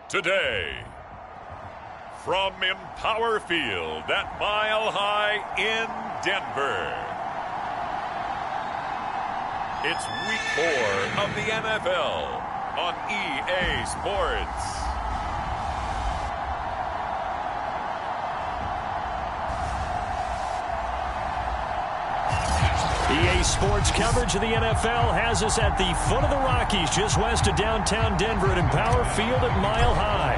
Today, from Empower Field at Mile High in Denver, it's Week 4 of the NFL on EA Sports. EA Sports coverage of the NFL has us at the foot of the Rockies, just west of downtown Denver at Empower Field at Mile High.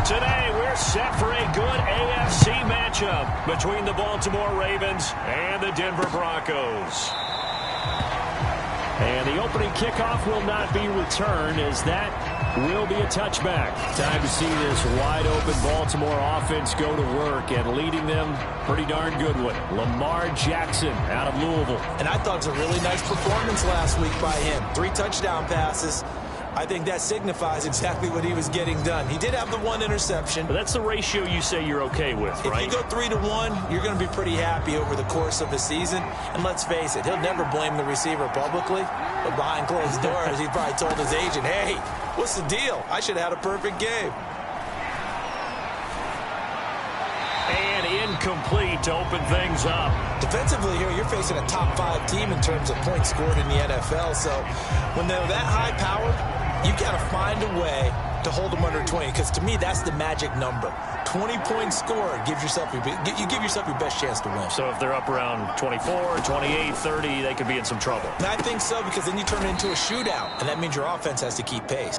Today, we're set for a good AFC matchup between the Baltimore Ravens and the Denver Broncos. And the opening kickoff will not be returned, as that will be a touchback. Time to see this wide-open Baltimore offense go to work, and leading them, pretty darn good one, Lamar Jackson out of Louisville. And I thought it was a really nice performance last week by him. 3 touchdown passes. I think that signifies exactly what he was getting done. He did have the 1 interception. But that's the ratio you say you're okay with, right? If you go 3-1, you're going to be pretty happy over the course of a season. And let's face it, he'll never blame the receiver publicly. But behind closed doors, he probably told his agent, hey, what's the deal? I should have had a perfect game. And incomplete to open things up. Defensively here, you're facing a top 5 team in terms of points scored in the NFL. So when they're that high-powered, you got to find a way to hold them under 20, because to me, that's the magic number. 20 points scored, you give yourself your best chance to win. So if they're up around 24, 28, 30, they could be in some trouble. And I think so, because then you turn it into a shootout, and that means your offense has to keep pace.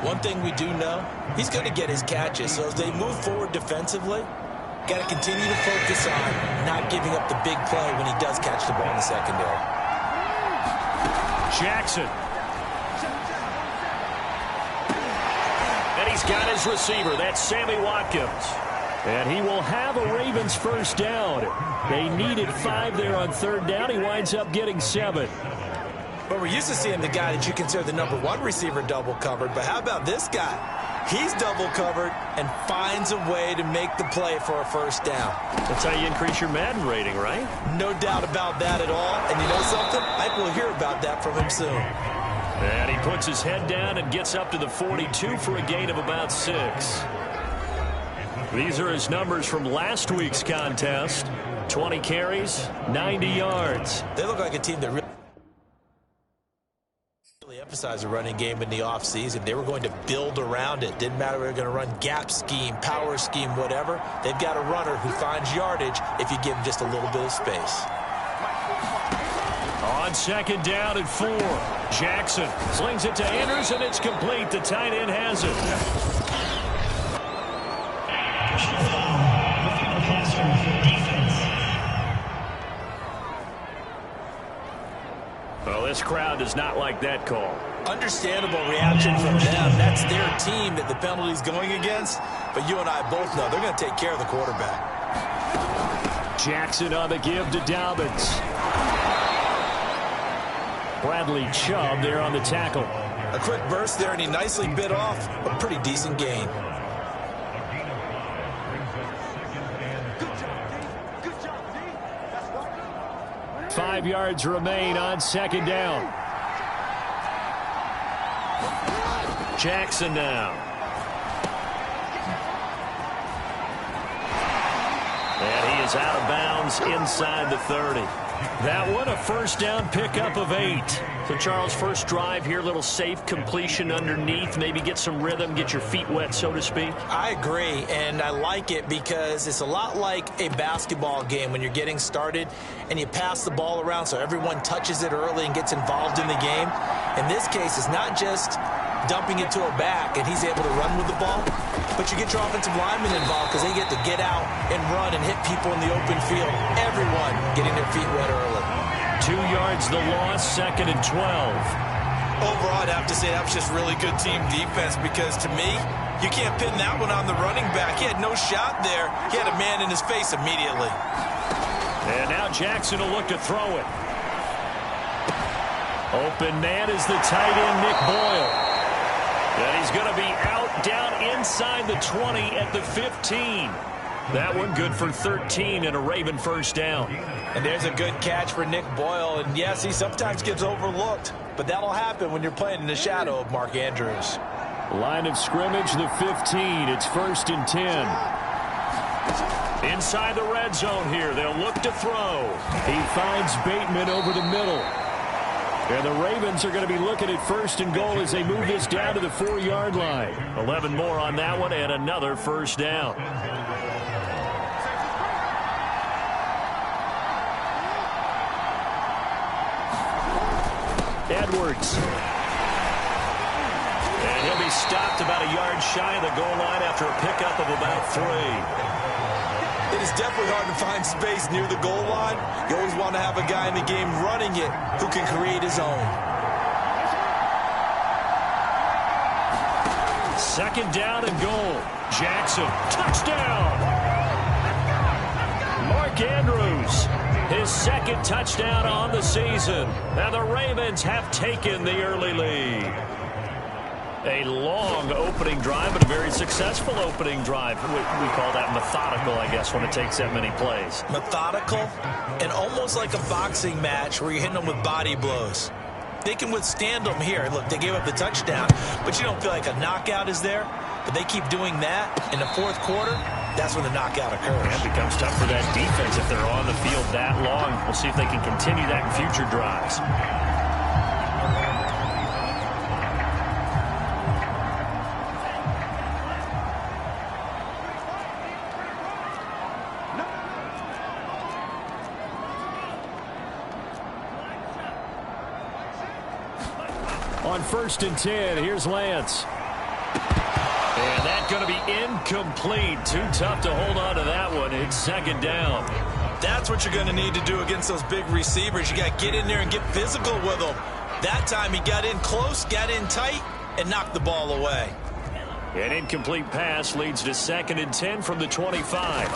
One thing we do know, he's going to get his catches. So as they move forward defensively, got to continue to focus on not giving up the big play when he does catch the ball in the secondary. Jackson. And he's got his receiver. That's Sammy Watkins. And he will have a Ravens first down. They needed 5 there on 3rd down. He winds up getting 7. But we're used to seeing the guy that you consider the number 1 receiver double covered. But how about this guy? He's double covered and finds a way to make the play for a first down. That's how you increase your Madden rating, right? No doubt about that at all. And you know something? I think we'll hear about that from him soon. And he puts his head down and gets up to the 42 for a gain of about 6. These are his numbers from last week's contest. 20 carries, 90 yards. They look like a team that really emphasize a running game in the offseason. They were going to build around it. Didn't matter if they were going to run gap scheme, power scheme, whatever. They've got a runner who finds yardage if you give him just a little bit of space. On 2nd down and 4, Jackson slings it to Andrews, and it's complete. The tight end has it. Well, this crowd does not like that call. Understandable reaction from them. That's their team that the penalty's going against. But you and I both know they're going to take care of the quarterback. Jackson on the give to Dobbins. Bradley Chubb there on the tackle. A quick burst there, and he nicely bit off a pretty decent gain. 5 yards remain on 2nd down. Jackson now. And he is out of bounds inside the 30. That one, a first down pickup of 8. So, Charles, first drive here, little safe completion underneath, maybe get some rhythm, get your feet wet, so to speak. I agree, and I like it because it's a lot like a basketball game when you're getting started and you pass the ball around so everyone touches it early and gets involved in the game. In this case, it's not just dumping it to a back, and he's able to run with the ball. But you get your offensive linemen involved because they get to get out and run and hit people in the open field. Everyone getting their feet wet early. 2 yards the loss, 2nd and 12. Overall, I'd have to say that was just really good team defense because, to me, you can't pin that one on the running back. He had no shot there. He had a man in his face immediately. And now Jackson will look to throw it. Open man is the tight end, Nick Boyle. And he's going to be out down inside the 20 at the 15. That one good for 13 and a Raven first down. And there's a good catch for Nick Boyle. And, yes, he sometimes gets overlooked. But that'll happen when you're playing in the shadow of Mark Andrews. Line of scrimmage, the 15. It's 1st and 10. Inside the red zone here. They'll look to throw. He finds Bateman over the middle. And the Ravens are going to be looking at 1st and goal as they move this down to the 4-yard line. 11 more on that one and another first down. Edwards. And he'll be stopped about a yard shy of the goal line after a pickup of about 3. It is definitely hard to find space near the goal line. You always want to have a guy in the game running it who can create his own. 2nd down and goal. Jackson, touchdown! Mark Andrews, his 2nd touchdown on the season. And the Ravens have taken the early lead. A long opening drive, but a very successful opening drive. We call that methodical, I guess, when it takes that many plays. Methodical and almost like a boxing match where you're hitting them with body blows. They can withstand them here. Look, they gave up the touchdown, but you don't feel like a knockout is there. But they keep doing that in the 4th quarter. That's when the knockout occurs. It becomes tough for that defense if they're on the field that long. We'll see if they can continue that in future drives. On 1st and 10, here's Lance. And that's going to be incomplete. Too tough to hold on to that one. It's 2nd down. That's what you're going to need to do against those big receivers. You got to get in there and get physical with them. That time he got in close, got in tight, and knocked the ball away. An incomplete pass leads to 2nd and 10 from the 25.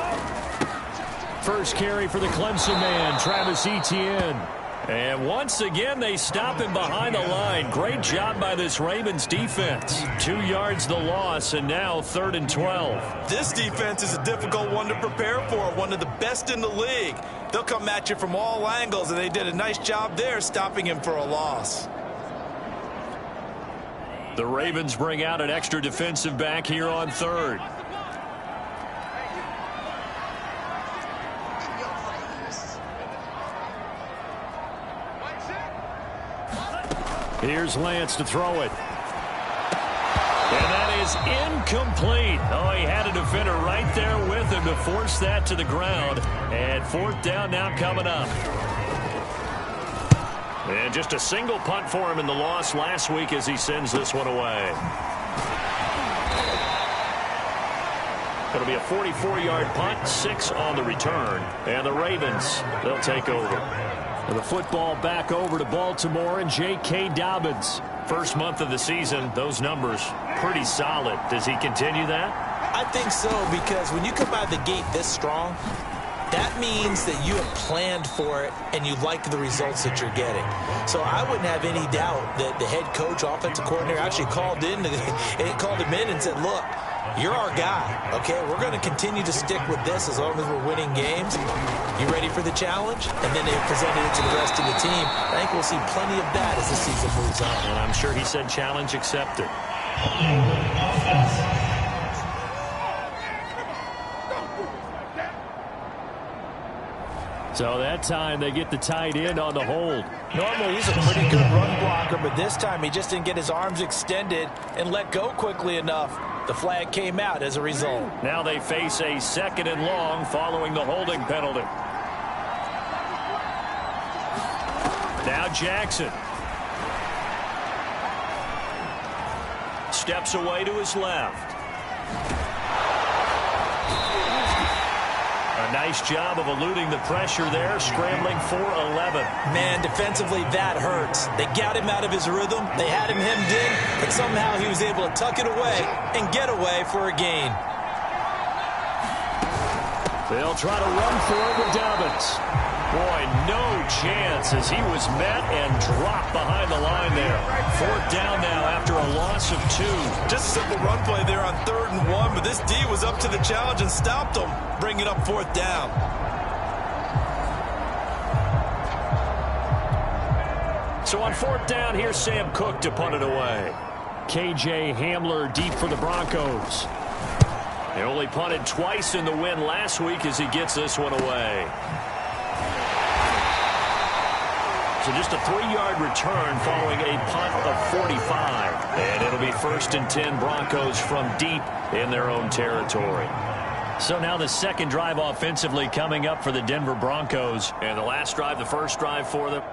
First carry for the Clemson man, Travis Etienne. And once again, they stop him behind the line. Great job by this Ravens defense. 2 yards the loss, and now 3rd and 12. This defense is a difficult one to prepare for, one of the best in the league. They'll come at you from all angles, and they did a nice job there stopping him for a loss. The Ravens bring out an extra defensive back here on 3rd. Here's Lance to throw it. And that is incomplete. Oh, he had a defender right there with him to force that to the ground. And 4th down now coming up. And just a single punt for him in the loss last week as he sends this one away. It'll be a 44-yard punt, 6 on the return. And the Ravens, they'll take over. And the football back over to Baltimore and J.K. Dobbins. First month of the season, those numbers pretty solid. Does he continue that? I think so, because when you come out of the gate this strong, that means that you have planned for it and you like the results that you're getting. So I wouldn't have any doubt that the head coach, offensive coordinator, actually called him in and said, look, you're our guy, okay? We're going to continue to stick with this as long as we're winning games. You ready for the challenge? And then they presented it to the rest of the team. I think we'll see plenty of that as the season moves on. And I'm sure he said challenge accepted. So that time they get the tight end on the hold. Normally he's a pretty good run blocker, but this time he just didn't get his arms extended and let go quickly enough. The flag came out as a result. Now they face a 2nd and long following the holding penalty. Now Jackson. steps away to his left. A nice job of eluding the pressure there, scrambling for 11. Man, defensively, that hurts. They got him out of his rhythm. They had him hemmed in, but somehow he was able to tuck it away and get away for a gain. They'll try to run for it with Dobbins. Boy, no chance as he was met and dropped behind the line there. 4th down now after a loss of 2. Just a simple run play there on 3rd and 1, but this D was up to the challenge and stopped him, bringing up 4th down. So on 4th down, here's Sam Cook to punt it away. KJ Hamler deep for the Broncos. They only punted twice in the win last week as he gets this one away. So just a 3-yard return following a punt of 45. And it'll be 1st and 10 Broncos from deep in their own territory. So now the second drive offensively coming up for the Denver Broncos. And the last drive, the first drive for them.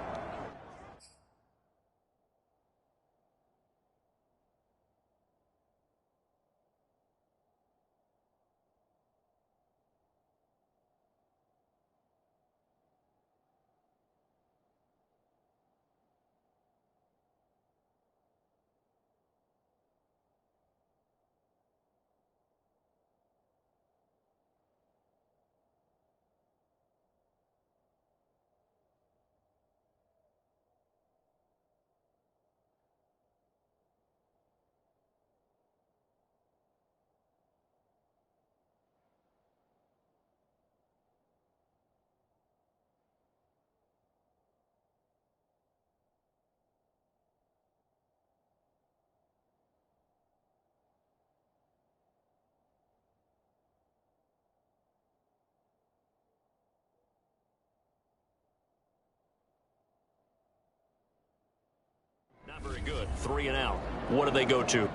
Not very good. 3 and out. What do they go to?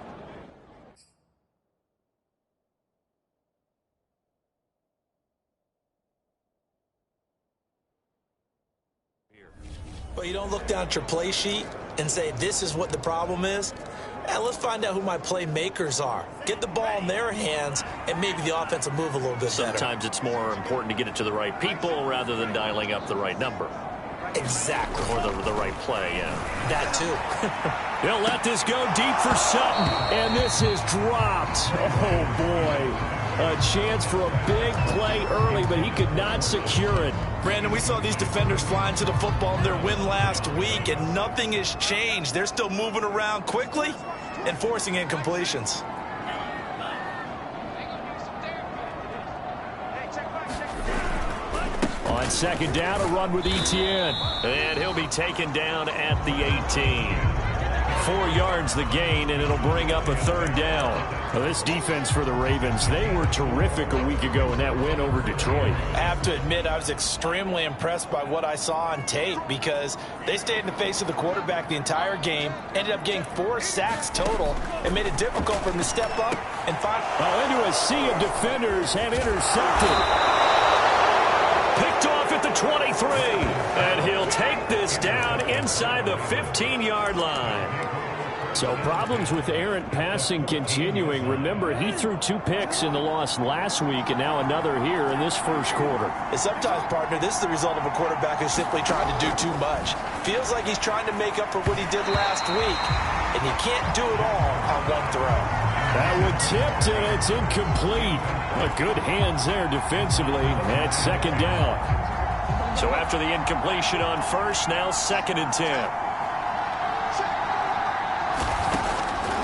Well, you don't look down at your play sheet and say, this is what the problem is. Let's find out who my playmakers are. Get the ball in their hands, and maybe the offense will move a little bit better. Sometimes it's more important to get it to the right people rather than dialing up the right number. Exactly. Or the right play, yeah. That too. He'll let this go deep for Sutton. And this is dropped. Oh, boy. A chance for a big play early, but he could not secure it. Brandon, we saw these defenders flying to the football in their win last week, and nothing has changed. They're still moving around quickly and forcing incompletions. On 2nd down, a run with Etienne. And he'll be taken down at the 18. 4 yards the gain, and it'll bring up a 3rd down. Well, this defense for the Ravens, they were terrific a week ago in that win over Detroit. I have to admit, I was extremely impressed by what I saw on tape because they stayed in the face of the quarterback the entire game, ended up getting 4 sacks total, and made it difficult for him to step up and find. Well, into a sea of defenders and intercepted. Picked off at the 23, and he'll take this down inside the 15-yard line. So problems with errant passing continuing. Remember, he threw 2 picks in the loss last week, and now another here in this first quarter. And sometimes, partner, this is the result of a quarterback who's simply trying to do too much. Feels like he's trying to make up for what he did last week, and you can't do it all on one throw. That one tipped, and it's incomplete. Good hands there defensively at 2nd down. So after the incompletion on 1st, now 2nd and 10.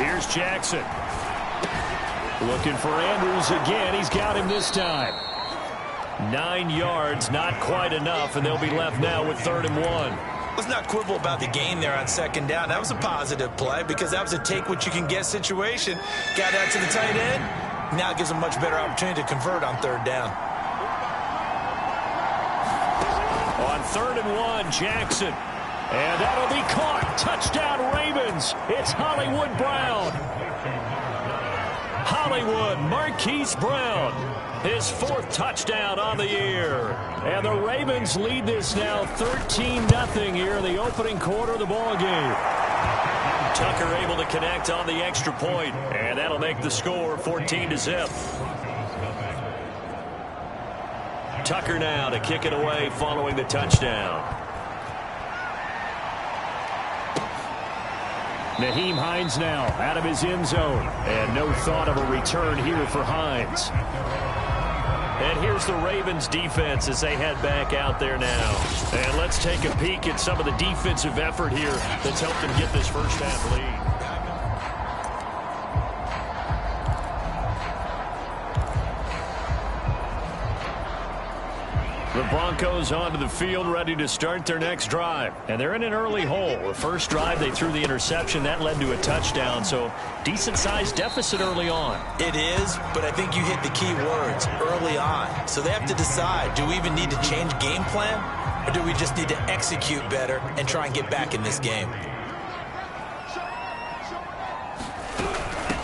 Here's Jackson. Looking for Andrews again. He's got him this time. 9 yards, not quite enough, and they'll be left now with 3rd and 1. Let's not quibble about the gain there on 2nd down. That was a positive play because that was a take-what-you-can-get situation. Got out to the tight end. Now it gives them much better opportunity to convert on 3rd down. On 3rd and 1, Jackson. And that'll be caught. Touchdown, Ravens. It's Hollywood Brown. Hollywood, Marquise Brown. His 4th touchdown on the year. And the Ravens lead this now 13-0 here in the opening quarter of the ball game. Tucker able to connect on the extra point, and that'll make the score 14-0. Tucker now to kick it away following the touchdown. Nyheim Hines now out of his end zone, and no thought of a return here for Hines. And here's the Ravens defense as they head back out there now. And let's take a peek at some of the defensive effort here that's helped them get this first half lead. The Broncos onto the field ready to start their next drive. And they're in an early hole. The first drive they threw the interception. That led to a touchdown. So decent-sized deficit early on. It is, but I think you hit the key words, early on. So they have to decide, do we even need to change game plan? Or do we just need to execute better and try and get back in this game?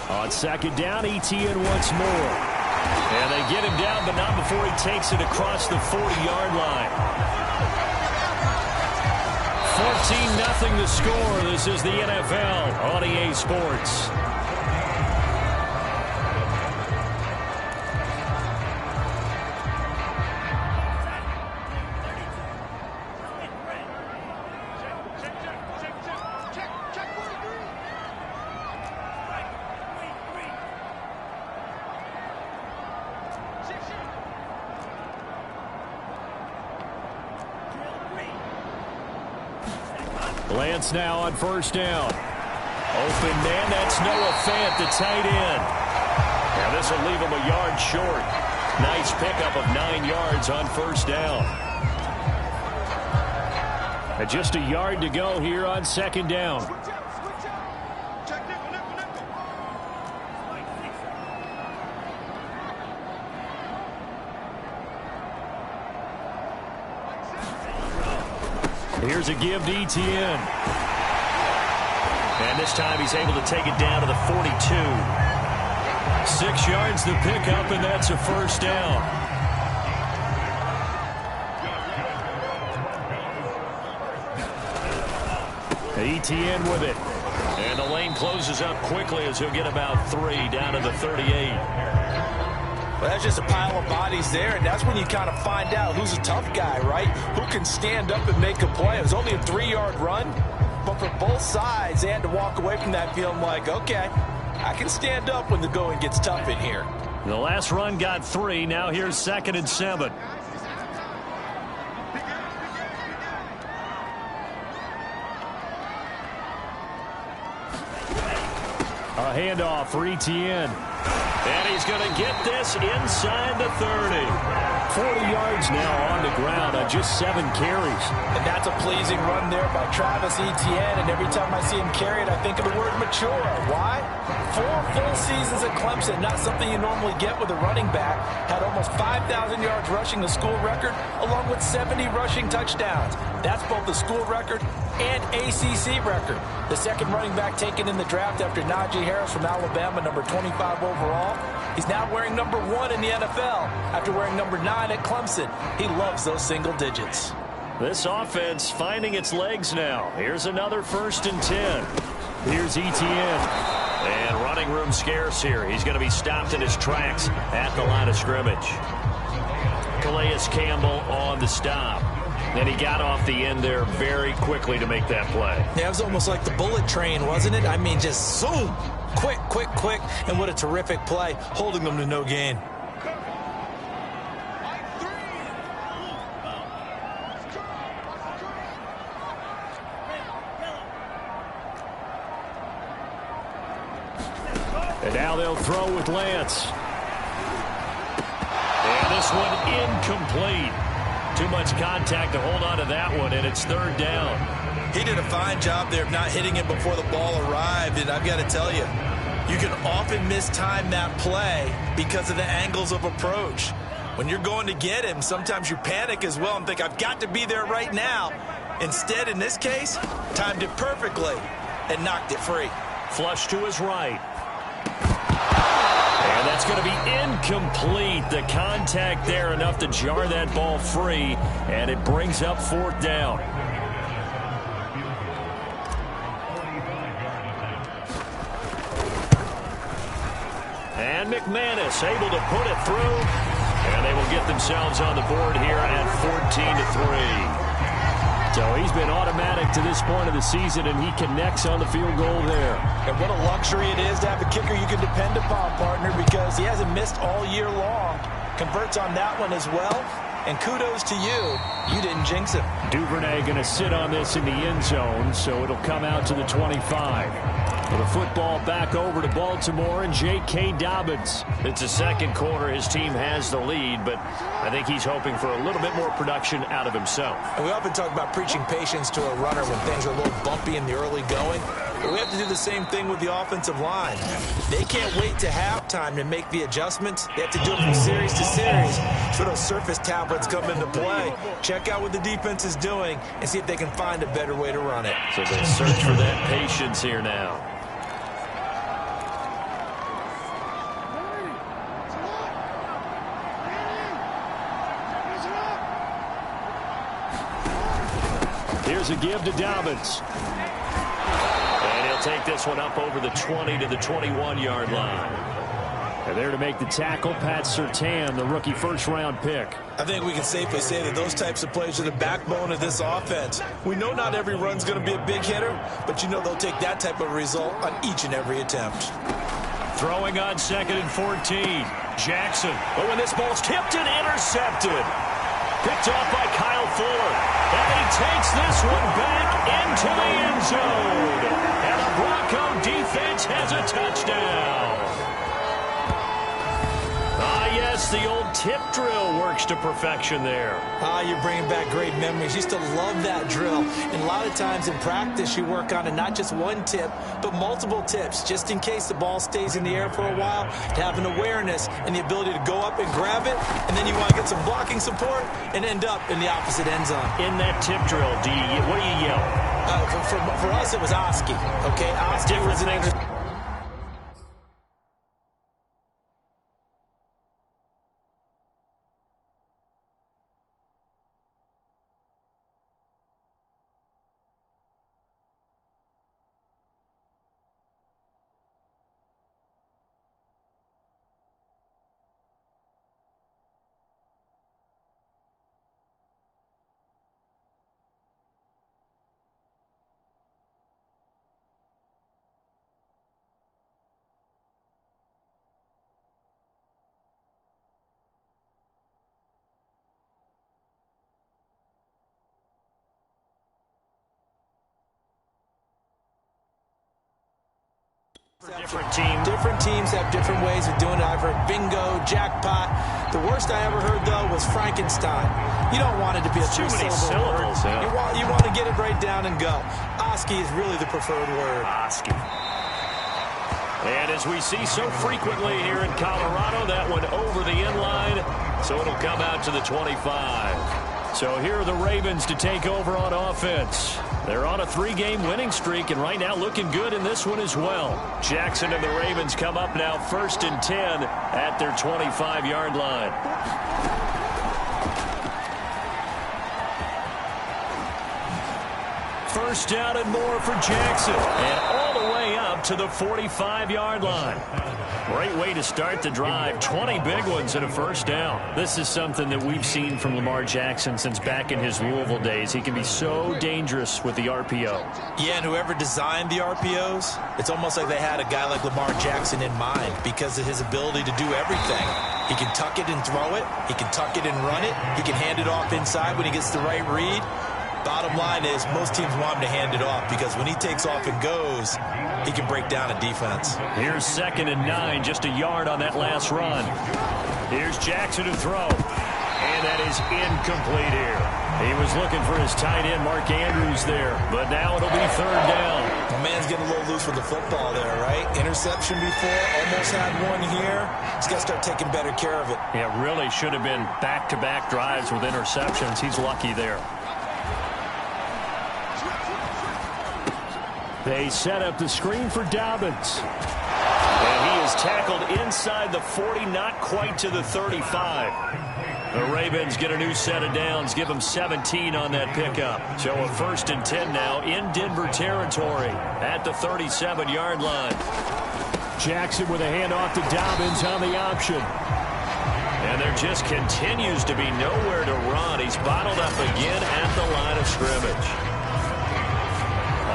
On second down, Etienne once more. And they get him down, but not before he takes it across the 40-yard line. 14-0 the score. This is the NFL on EA Sports. Lance now on first down. Open man, that's Noah Fant, the tight end. Now this will leave him a yard short. Nice pickup of 9 yards on first down. And just a yard to go here on second down. Here's a give to Etienne. And this time he's able to take it down to the 42. 6 yards the pickup, and that's a first down. Etienne with it. And the lane closes up quickly as he'll get about 3 down to the 38. Well, that's just a pile of bodies there, and that's when you kind of find out who's a tough guy, right? Who can stand up and make a play. It was only a 3-yard run, but for both sides, they had to walk away from that feeling like, okay, I can stand up when the going gets tough in here. The last run got 3. Now here's 2nd and 7. A handoff for Etienne. And he's going to get this inside the 30. 40 yards now on the ground on just 7 carries. And that's a pleasing run there by Travis Etienne. And every time I see him carry it, I think of the word mature. Why? 4 full seasons at Clemson, not something you normally get with a running back. Had almost 5,000 yards rushing, the school record, along with 70 rushing touchdowns. That's both the school record and ACC record. The second running back taken in the draft after Najee Harris from Alabama, number 25 overall. He's now wearing number 1 in the NFL after wearing number 9 at Clemson. He loves those single digits. This offense finding its legs now. Here's another 1st and 10. Here's Etienne. And running room scarce here. He's going to be stopped in his tracks at the line of scrimmage. Calais Campbell on the stop. And he got off the end there very quickly to make that play. Yeah, it was almost like the bullet train, wasn't it? I mean, just zoom. Quick, quick, quick. And what a terrific play, holding them to no gain. And now they'll throw with Lance. And this one incomplete. Too much contact to hold on to that one, and it's 3rd down. He did a fine job there of not hitting it before the ball arrived, and I've got to tell you, you can often mistime that play because of the angles of approach. When you're going to get him, sometimes you panic as well and think, I've got to be there right now. Instead, in this case, timed it perfectly and knocked it free. Flush to his right. And that's going to be incomplete. The contact there enough to jar that ball free, and it brings up 4th down. And McManus able to put it through. And they will get themselves on the board here at 14-3. So he's been automatic to this point of the season, and he connects on the field goal there. And what a luxury it is to have a kicker you can depend upon, partner, because he hasn't missed all year long. Converts on that one as well. And kudos to you. You didn't jinx him. Duvernay going to sit on this in the end zone, so it'll come out to the 25. With the football back over to Baltimore and J.K. Dobbins. It's the second quarter. His team has the lead, but I think he's hoping for a little bit more production out of himself. And we often talk about preaching patience to a runner when things are a little bumpy in the early going. But we have to do the same thing with the offensive line. They can't wait to halftime to make the adjustments. They have to do it from series to series. So those surface tablets come into play. Check out what the defense is doing and see if they can find a better way to run it. So they search for that patience here now. Here's a give to Dobbins. And he'll take this one up over the 20 to the 21-yard line. And there to make the tackle, Pat Surtain, the rookie first-round pick. I think we can safely say that those types of plays are the backbone of this offense. We know not every run's going to be a big hitter, but you know they'll take that type of result on each and every attempt. Throwing on 2nd and 14. Jackson. Oh, and this ball's tipped and intercepted. Picked off by Kyle Fuller. And he takes this one back into the end zone. And the Bronco defense has a touchdown. Ah, yes, the old tip drill works to perfection there. Ah, you're bringing back great memories. Used to love that drill. And a lot of times in practice, you work on it, not just one tip, but multiple tips, just in case the ball stays in the air for a while, to have an awareness and the ability to go up and grab it, and then you want to get some blocking support and end up in the opposite end zone. In that tip drill, what do you yell? For us, it was Oski. Okay, Oski was an Different teams have different ways of doing it. I've heard bingo, jackpot. The worst I ever heard, though, was Frankenstein. You don't want it to be a too many syllables. Yeah. You want to get it right down and go. Oski is really the preferred word. Oski. And as we see so frequently here in Colorado, that one over the end line, so it'll come out to the 25. So here are the Ravens to take over on offense. They're on a 3-game winning streak, and right now looking good in this one as well. Jackson and the Ravens come up now 1st and 10 at their 25-yard line. First down and more for Jackson. And all the way up to the 45-yard line. Great way to start the drive. 20 big ones and a first down. This is something that we've seen from Lamar Jackson since back in his Louisville days. He can be so dangerous with the RPO. Yeah, and whoever designed the RPOs, it's almost like they had a guy like Lamar Jackson in mind because of his ability to do everything. He can tuck it and throw it. He can tuck it and run it. He can hand it off inside when he gets the right read. Bottom line is most teams want him to hand it off because when he takes off and goes, he can break down a defense. Here's 2nd and 9, just a yard on that last run. Here's Jackson to throw. And that is incomplete here. He was looking for his tight end, Mark Andrews, there. But now it'll be 3rd down. The man's getting a little loose with the football there, right? Interception before, almost had one here. He's got to start taking better care of it. Yeah, really should have been back-to-back drives with interceptions. He's lucky there. They set up the screen for Dobbins. And he is tackled inside the 40, not quite to the 35. The Ravens get a new set of downs, give them 17 on that pickup. So a 1st and 10 now in Denver territory at the 37-yard line. Jackson with a handoff to Dobbins on the option. And there just continues to be nowhere to run. He's bottled up again at the line of scrimmage.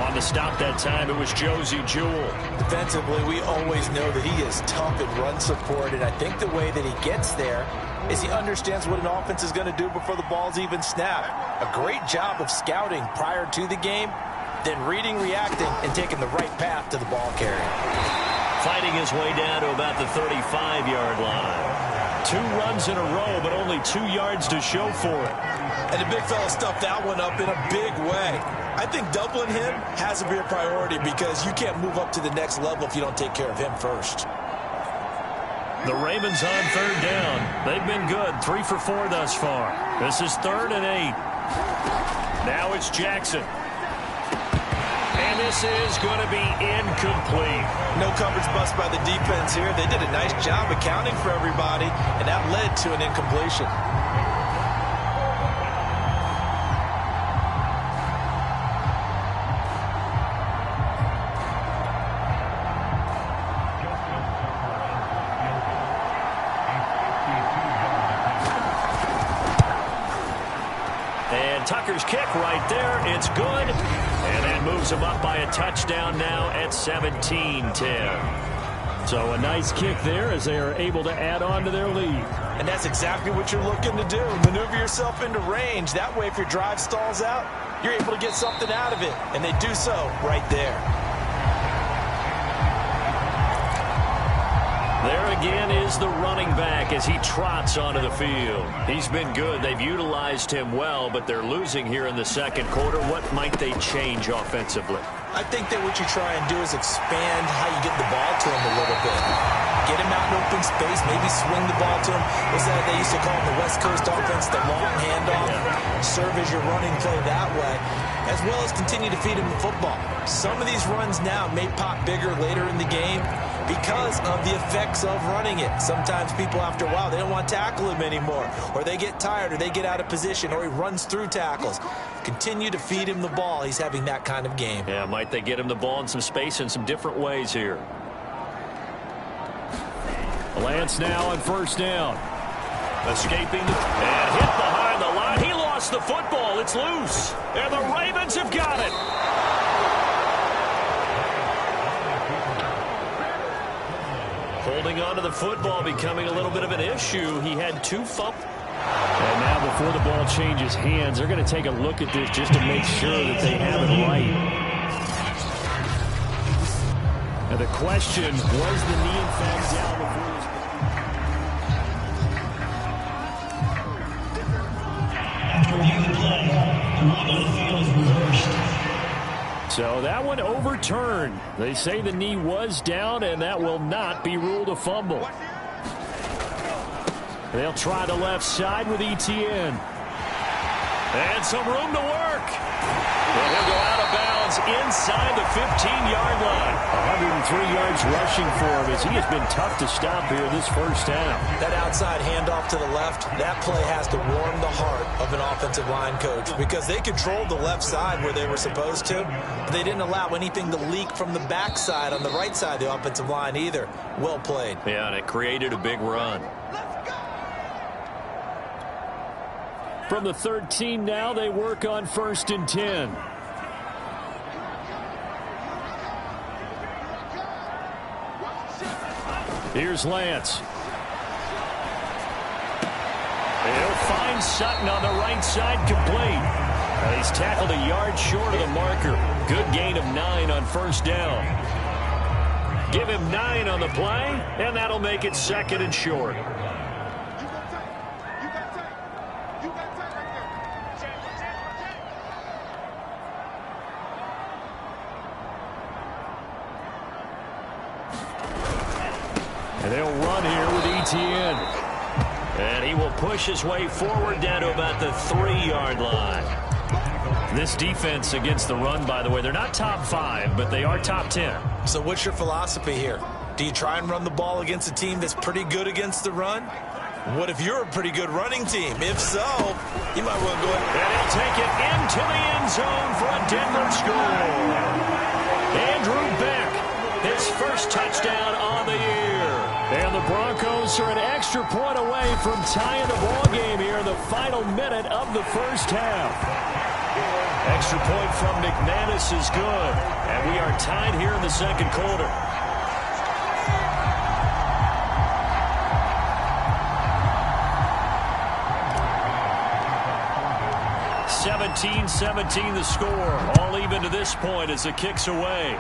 On the stop that time, it was Josie Jewell. Defensively, we always know that he is tough in run support, and I think the way that he gets there is he understands what an offense is going to do before the ball's even snapped. A great job of scouting prior to the game, then reading, reacting, and taking the right path to the ball carrier. Fighting his way down to about the 35-yard line. 2 runs in a row, but only 2 yards to show for it. And the big fella stuffed that one up in a big way. I think doubling him has to be a priority because you can't move up to the next level if you don't take care of him first. The Ravens on 3rd down. They've been good, 3 for 4 thus far. This is 3rd and 8. Now it's Jackson. And this is going to be incomplete. No coverage bust by the defense here. They did a nice job accounting for everybody, and that led to an incompletion. And Tucker's kick right there. It's good. And that moves them up by a touchdown now at 17-10. So a nice kick there as they are able to add on to their lead. And that's exactly what you're looking to do. Maneuver yourself into range. That way, if your drive stalls out, you're able to get something out of it. And they do so right there. There again is the running back as he trots onto the field. He's been good. They've utilized him well, but they're losing here in the second quarter. What might they change offensively? I think that what you try and do is expand how you get the ball to him a little bit. Get him out in open space, maybe swing the ball to him. What's that they used to call it the West Coast offense, the long handoff. Serve as your running play that way, as well as continue to feed him the football. Some of these runs now may pop bigger later in the game because of the effects of running it. Sometimes people, after a while, they don't want to tackle him anymore, or they get tired, or they get out of position, or he runs through tackles. Continue to feed him the ball. He's having that kind of game. Yeah, might they get him the ball in some space in some different ways here. Lance now on 1st down. Escaping and hit behind the line. He lost the football. It's loose. And the Ravens have got it. Holding on to the football becoming a little bit of an issue. He had 2 fumbles. And now before the ball changes hands, they're going to take a look at this just to make sure that they have it right. And the question, was the knee in fact down before this? After reviewing the play, the rule on the field is reversed. So that one overturned. They say the knee was down, and that will not be ruled a fumble. They'll try the left side with Etienne. And some room to work. And he'll go out of bounds inside the 15-yard line. 103 yards rushing for him as he has been tough to stop here this first half. That outside handoff to the left, that play has to warm the heart of an offensive line coach because they controlled the left side where they were supposed to. But they didn't allow anything to leak from the backside on the right side of the offensive line either. Well played. Yeah, and it created a big run. From the 13 now, they work on 1st and 10. Here's Lance. He'll find Sutton on the right side complete. He's tackled a yard short of the marker. Good gain of 9 on 1st down. Give him 9 on the play, and that'll make it 2nd and short. And they'll run here with Etienne. And he will push his way forward down to about the 3-yard line. This defense against the run, by the way, they're not top 5, but they are top 10. So what's your philosophy here? Do you try and run the ball against a team that's pretty good against the run? What if you're a pretty good running team? If so, you might want to go ahead. And he'll take it into the end zone for a Denver score. Andrew Beck, his first touchdown on the year. And the Broncos are an extra point away from tying the ball game here in the final minute of the first half. Extra point from McManus is good. And we are tied here in the second quarter. 17-17 the score. All even to this point as the kick's away.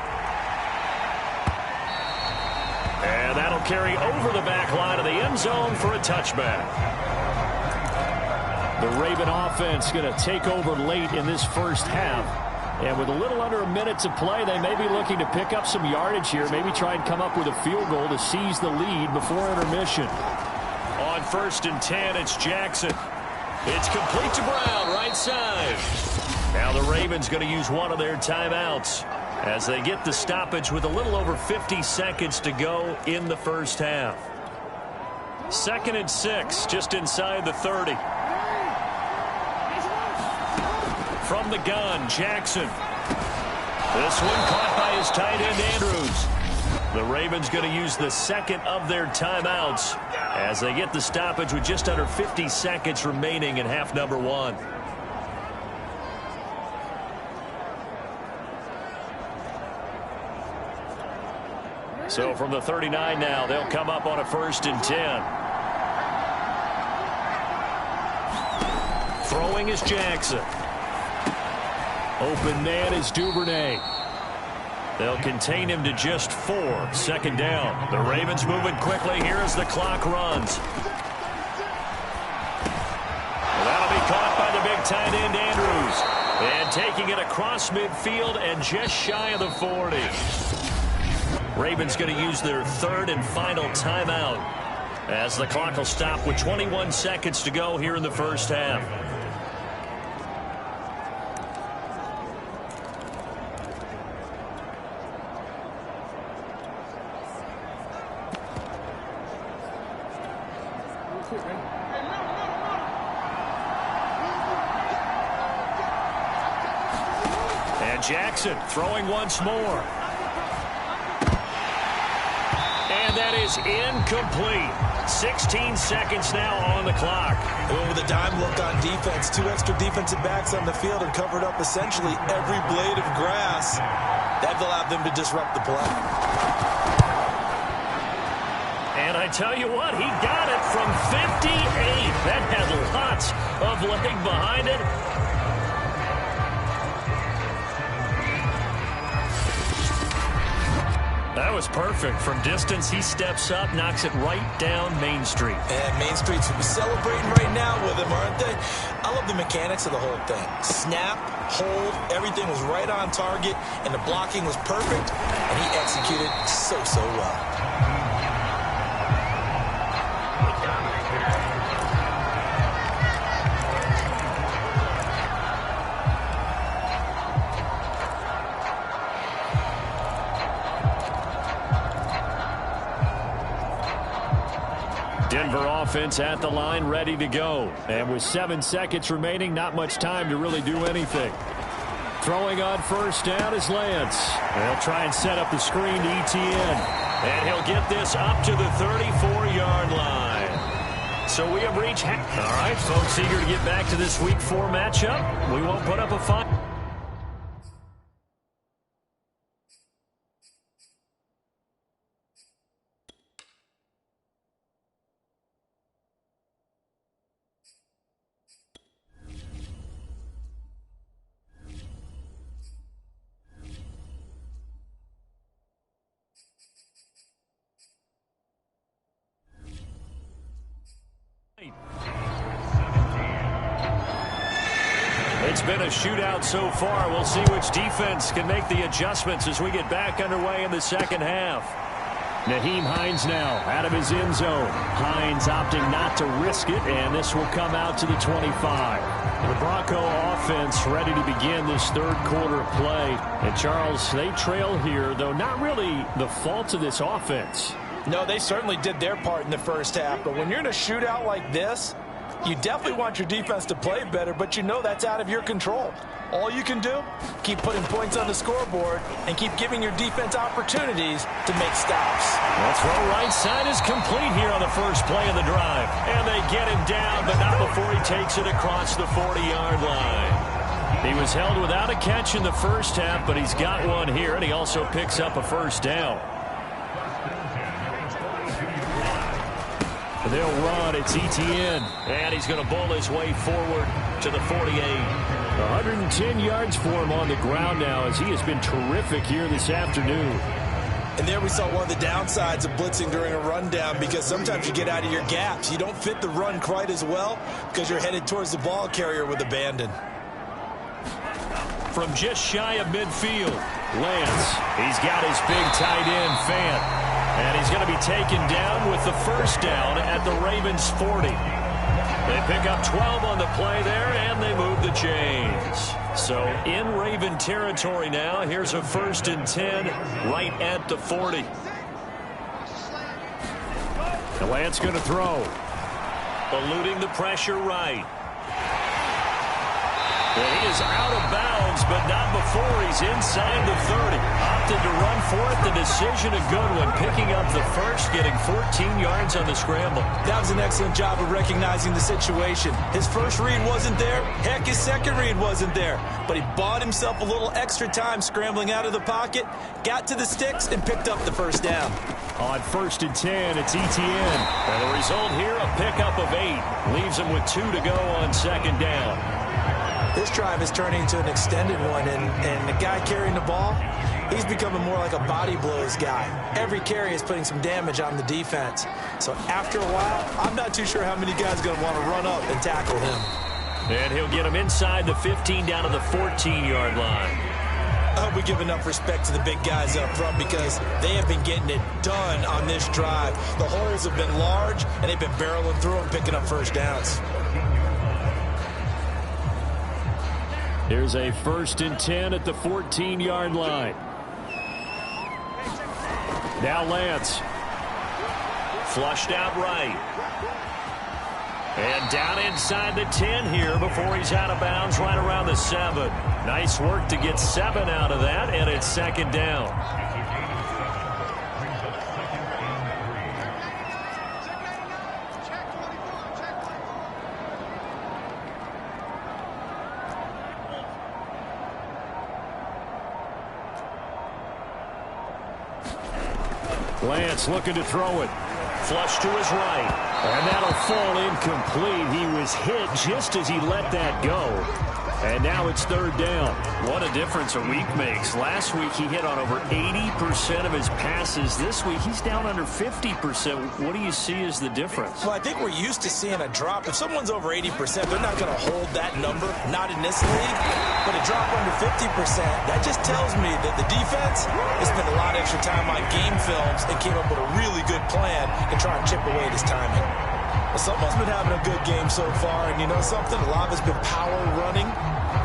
And that'll carry over the back line of the end zone for a touchback. The Raven offense going to take over late in this first half. And with a little under a minute to play, they may be looking to pick up some yardage here. Maybe try and come up with a field goal to seize the lead before intermission. On 1st and 10, it's Jackson. It's complete to Brown, right side. Now the Ravens going to use one of their timeouts as they get the stoppage with a little over 50 seconds to go in the first half. 2nd and 6, just inside the 30. From the gun, Jackson. This one caught by his tight end, Andrews. The Ravens going to use the second of their timeouts as they get the stoppage with just under 50 seconds remaining in half number 1. So from the 39 now, they'll come up on a 1st and 10. Throwing is Jackson. Open man is Duvernay. They'll contain him to just 4. 2nd down. The Ravens moving quickly here as the clock runs. That'll be caught by the big tight end, Andrews. And taking it across midfield and just shy of the 40. Ravens going to use their 3rd and final timeout as the clock will stop with 21 seconds to go here in the first half. And Jackson throwing once more. And that is incomplete. 16 seconds now on the clock. Well, with a dime look on defense, 2 extra defensive backs on the field and covered up essentially every blade of grass. That allowed them to disrupt the play. And I tell you what, he got it from 58. That had lots of leg behind it. That was perfect. From distance, he steps up, knocks it right down Main Street. And Main Street's celebrating right now with him, aren't they? I love the mechanics of the whole thing. Snap, hold, everything was right on target, and the blocking was perfect, and he executed so well. Denver offense at the line, ready to go. And with 7 seconds remaining, not much time to really do anything. Throwing on 1st down is Lance. They'll try and set up the screen to Etienne. And he'll get this up to the 34-yard line. So we have reached half. All right, folks, eager to get back to this Week 4 matchup. We won't put up a fight. It's been a shootout so far. We'll see which defense can make the adjustments as we get back underway in the second half. Nyheim Hines now out of his end zone. Hines opting not to risk it, and this will come out to the 25. The Bronco offense ready to begin this 3rd quarter of play. And Charles, they trail here, though not really the fault of this offense. No, they certainly did their part in the first half, but when you're in a shootout like this, You definitely want your defense to play better, but you know that's out of your control. All you can do, keep putting points on the scoreboard and keep giving your defense opportunities to make stops. The throw right side is complete here on the first play of the drive. And they get him down, but not before he takes it across the 40-yard line. He was held without a catch in the first half, but he's got one here, and he also picks up a first down. They'll run. It's Etienne. And he's going to bowl his way forward to the 48. 110 yards for him on the ground now, as he has been terrific here this afternoon. And there we saw one of the downsides of blitzing during a rundown, because sometimes you get out of your gaps. You don't fit the run quite as well because you're headed towards the ball carrier with abandon. From just shy of midfield, Lance. He's got his big tight end, Fant. And he's going to be taken down with the first down at the Ravens' 40. They pick up 12 on the play there, and they move the chains. So in Raven territory now. Here's a 1st and 10 right at the 40. And Lance going to throw. Eluding the pressure right. And he is out of bounds, but not before he's inside the 30. Opted to run for it. The decision a good one. Picking up the first, getting 14 yards on the scramble. That was an excellent job of recognizing the situation. His first read wasn't there. Heck, his second read wasn't there. But he bought himself a little extra time scrambling out of the pocket, got to the sticks, and picked up the first down. On 1st and 10, it's Etienne. And the result here, a pickup of 8. Leaves him with 2 to go on 2nd down. This drive is turning into an extended one, and the guy carrying the ball, he's becoming more like a body blows guy. Every carry is putting some damage on the defense. So after a while, I'm not too sure how many guys are going to want to run up and tackle him. And he'll get him inside the 15 down to the 14-yard line. I hope we give enough respect to the big guys up front, because they have been getting it done on this drive. The holes have been large, and they've been barreling through them, picking up first downs. Here's a 1st and 10 at the 14-yard line. Now Lance. Flushed out right. And down inside the 10 here before he's out of bounds right around the 7. Nice work to get 7 out of that, and it's 2nd down. Lance looking to throw it. Flush to his right. And that'll fall incomplete. He was hit just as he let that go. And now it's 3rd down. What a difference a week makes. Last week he hit on over 80% of his passes. This week he's down under 50%. What do you see as the difference? Well, I think we're used to seeing a drop. If someone's over 80%, they're not going to hold that number. Not in this league. But a drop under 50%, that just tells me that the defense has spent a lot of extra time on game films and came up with a really good plan to try and chip away at his timing. Well, someone's been having a good game so far, and you know something? A lot of it's been power running.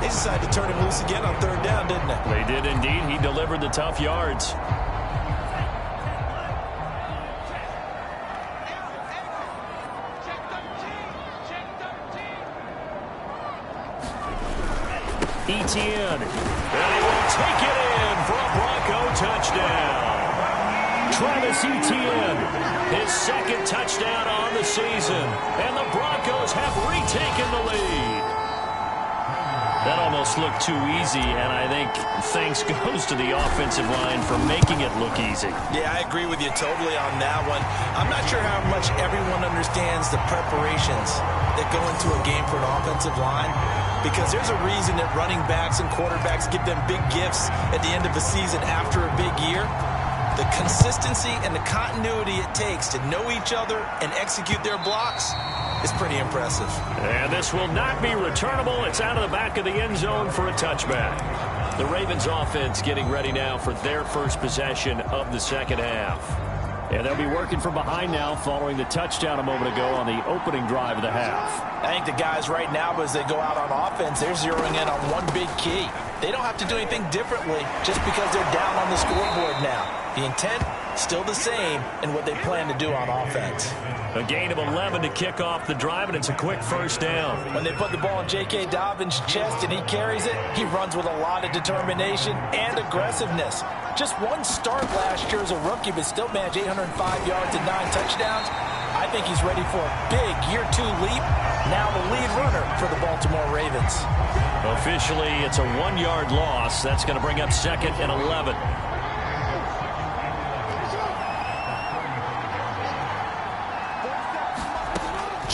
They decided to turn him loose again on 3rd down, didn't they? They did indeed. He delivered the tough yards. Etienne. And he will take it in for a Bronco touchdown. Travis Etienne, his 2nd touchdown on the season. And the Broncos have retaken the lead. That almost looked too easy, and I think thanks goes to the offensive line for making it look easy. Yeah, I agree with you totally on that one. I'm not sure how much everyone understands the preparations that go into a game for an offensive line, because there's a reason that running backs and quarterbacks give them big gifts at the end of a season after a big year. The consistency and the continuity it takes to know each other and execute their blocks is pretty impressive. And this will not be returnable. It's out of the back of the end zone for a touchback. The Ravens offense getting ready now for their first possession of the 2nd half. And they'll be working from behind now following the touchdown a moment ago on the opening drive of the half. I think the guys right now, as they go out on offense, they're zeroing in on one big key. They don't have to do anything differently just because they're down on the scoreboard now. The intent, still the same in what they plan to do on offense. A gain of 11 to kick off the drive, and it's a quick first down. When they put the ball in J.K. Dobbins' chest and he carries it, he runs with a lot of determination and aggressiveness. Just one start last year as a rookie, but still managed 805 yards and 9 touchdowns. I think he's ready for a big year 2 leap. Now the lead runner for the Baltimore Ravens. Officially, it's a 1-yard loss. That's going to bring up 2nd and 11.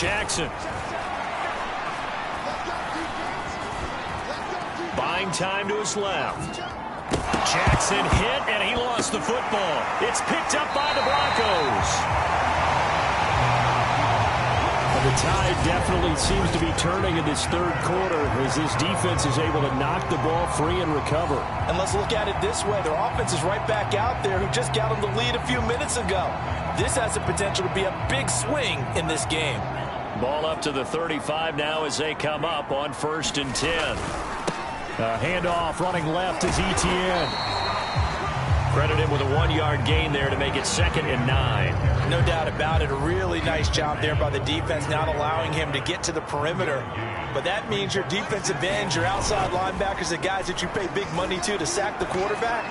Jackson. Buying time to his left. Jackson hit, and he lost the football. It's picked up by the Broncos. The tide definitely seems to be turning in this third quarter as this defense is able to knock the ball free and recover. And let's look at it this way. Their offense is right back out there who just got them the lead a few minutes ago. This has the potential to be a big swing in this game. Ball up to the 35 now as they come up on 1st and 10. Handoff running left is Etienne. Credit him with a 1-yard gain there to make it 2nd and 9. No doubt about it. A really nice job there by the defense, not allowing him to get to the perimeter. But that means your defensive ends, your outside linebackers, the guys that you pay big money to sack the quarterback,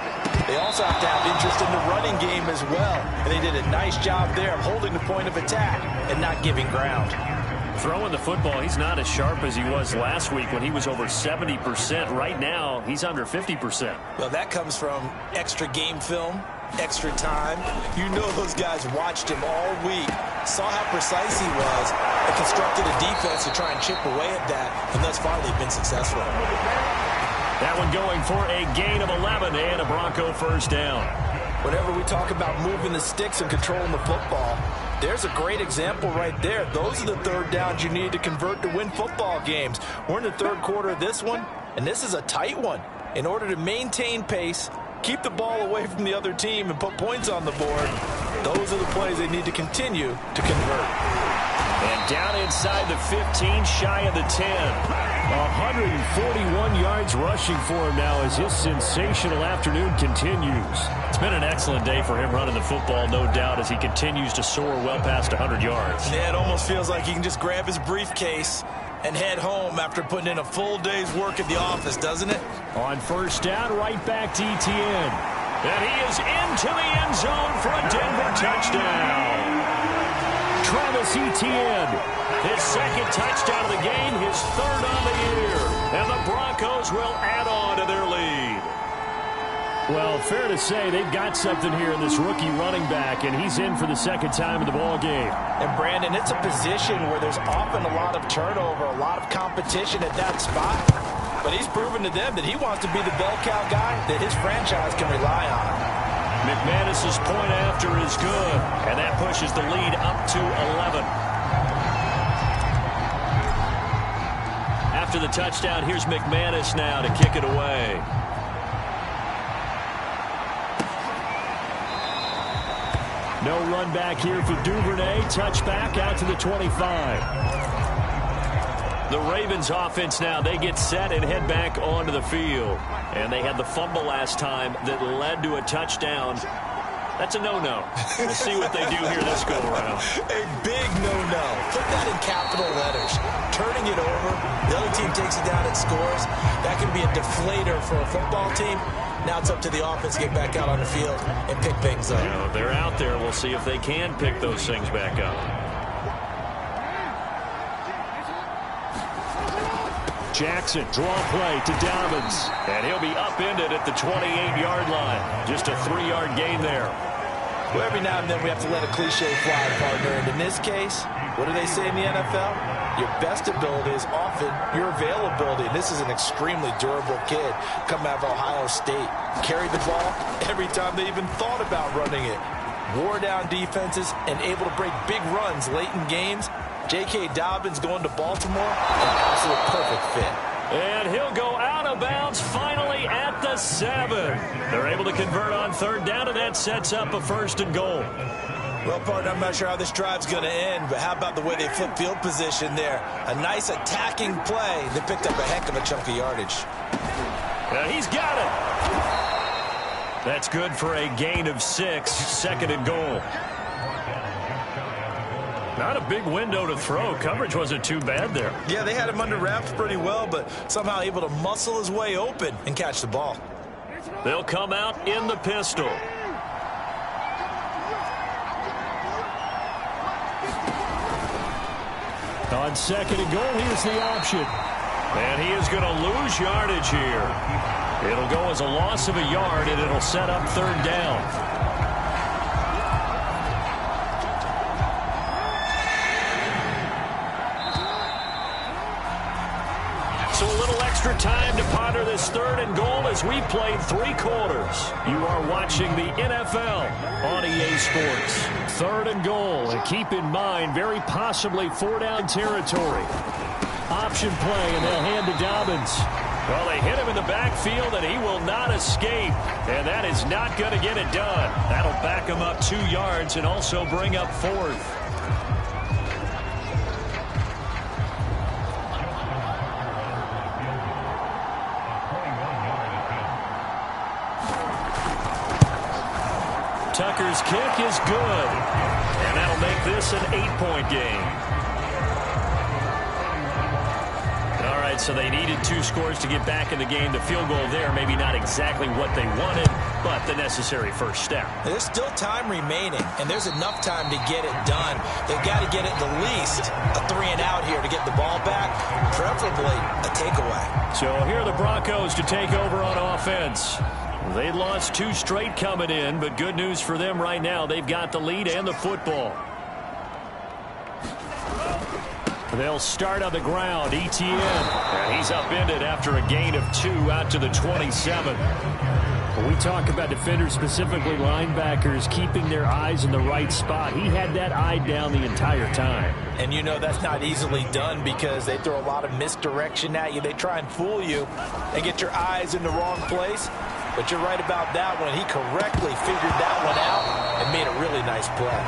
they also have to have interest in the running game as well. And they did a nice job there of holding the point of attack and not giving ground. Throwing the football, he's not as sharp as he was last week when he was over 70%. Right now, he's under 50%. Well, that comes from extra game film, extra time. You know those guys watched him all week, saw how precise he was, and constructed a defense to try and chip away at that. And thus far, they've been successful. That one going for a gain of 11 and a Bronco first down. Whenever we talk about moving the sticks and controlling the football, there's a great example right there. Those are the third downs you need to convert to win football games. We're in the third quarter of this one, and this is a tight one. In order to maintain pace, keep the ball away from the other team, and put points on the board, those are the plays they need to continue to convert. And down inside the 15, shy of the 10. 141 yards rushing for him now as his sensational afternoon continues. It's been an excellent day for him running the football, no doubt, as he continues to soar well past 100 yards. Yeah, it almost feels like he can just grab his briefcase and head home after putting in a full day's work at the office, doesn't it? On first down, right back to Etienne. And he is into the end zone for a Denver touchdown. Travis Etienne, his 2nd touchdown of the game, his 3rd on the year. And the Broncos will add on to their lead. Well, fair to say they've got something here in this rookie running back, and he's in for the 2nd time in the ball game. And, Brandon, it's a position where there's often a lot of turnover, a lot of competition at that spot. But he's proven to them that he wants to be the bell cow guy that his franchise can rely on. McManus's point after is good, and that pushes the lead up to 11. After the touchdown, here's McManus now to kick it away. No run back here for Duvernay. Touchback out to the 25. The Ravens offense now, they get set and head back onto the field. And they had the fumble last time that led to a touchdown. That's a no-no. We'll see what they do here this go-around. A big no-no. Put that in capital letters. Turning it over, the other team takes it down and scores. That can be a deflator for a football team. Now it's up to the offense to get back out on the field and pick things up. You know, they're out there. We'll see if they can pick those things back up. Jackson, draw play to Dobbins. And he'll be upended at the 28-yard line. Just a 3-yard gain there. Well, every now and then we have to let a cliche fly, partner. And in this case, what do they say in the NFL? Your best ability is often your availability. And this is an extremely durable kid coming out of Ohio State. Carried the ball every time they even thought about running it. Wore down defenses and able to break big runs late in games. J.K. Dobbins going to Baltimore, an absolute perfect fit. And he'll go out of bounds finally at the 7. They're able to convert on 3rd down, and that sets up a 1st and goal. Well, partner, I'm not sure how this drive's going to end, but how about the way they flip field position there? A nice attacking play. They picked up a heck of a chunk of yardage. And he's got it. That's good for a gain of 6, 2nd and goal. Not a big window to throw. Coverage wasn't too bad there. Yeah, they had him under wraps pretty well, but somehow able to muscle his way open and catch the ball. They'll come out in the pistol. On second and goal, here's the option. And he is going to lose yardage here. It'll go as a loss of a yard, and it'll set up third down. So a little extra time to ponder this third and goal as we played 3 quarters. You are watching the NFL on EA Sports. Third and goal, and keep in mind, very possibly 4-down territory. Option play, and they'll hand to Dobbins. Well, they hit him in the backfield, and he will not escape. And that is not going to get it done. That'll back him up 2 yards and also bring up 4th. Tucker's kick is good. And that'll make this an 8-point game. All right, so they needed 2 scores to get back in the game. The field goal there, maybe not exactly what they wanted, but the necessary first step. There's still time remaining, and there's enough time to get it done. They've got to get it the least a 3-and-out here to get the ball back, preferably a takeaway. So here are the Broncos to take over on offense. They lost 2 straight coming in, but good news for them right now. They've got the lead and the football. They'll start on the ground. ETN. And he's upended after a gain of 2 out to the 27. When we talk about defenders, specifically linebackers, keeping their eyes in the right spot, he had that eye down the entire time. And you know that's not easily done because they throw a lot of misdirection at you. They try and fool you and get your eyes in the wrong place. But you're right about that one. He correctly figured that one out and made a really nice play.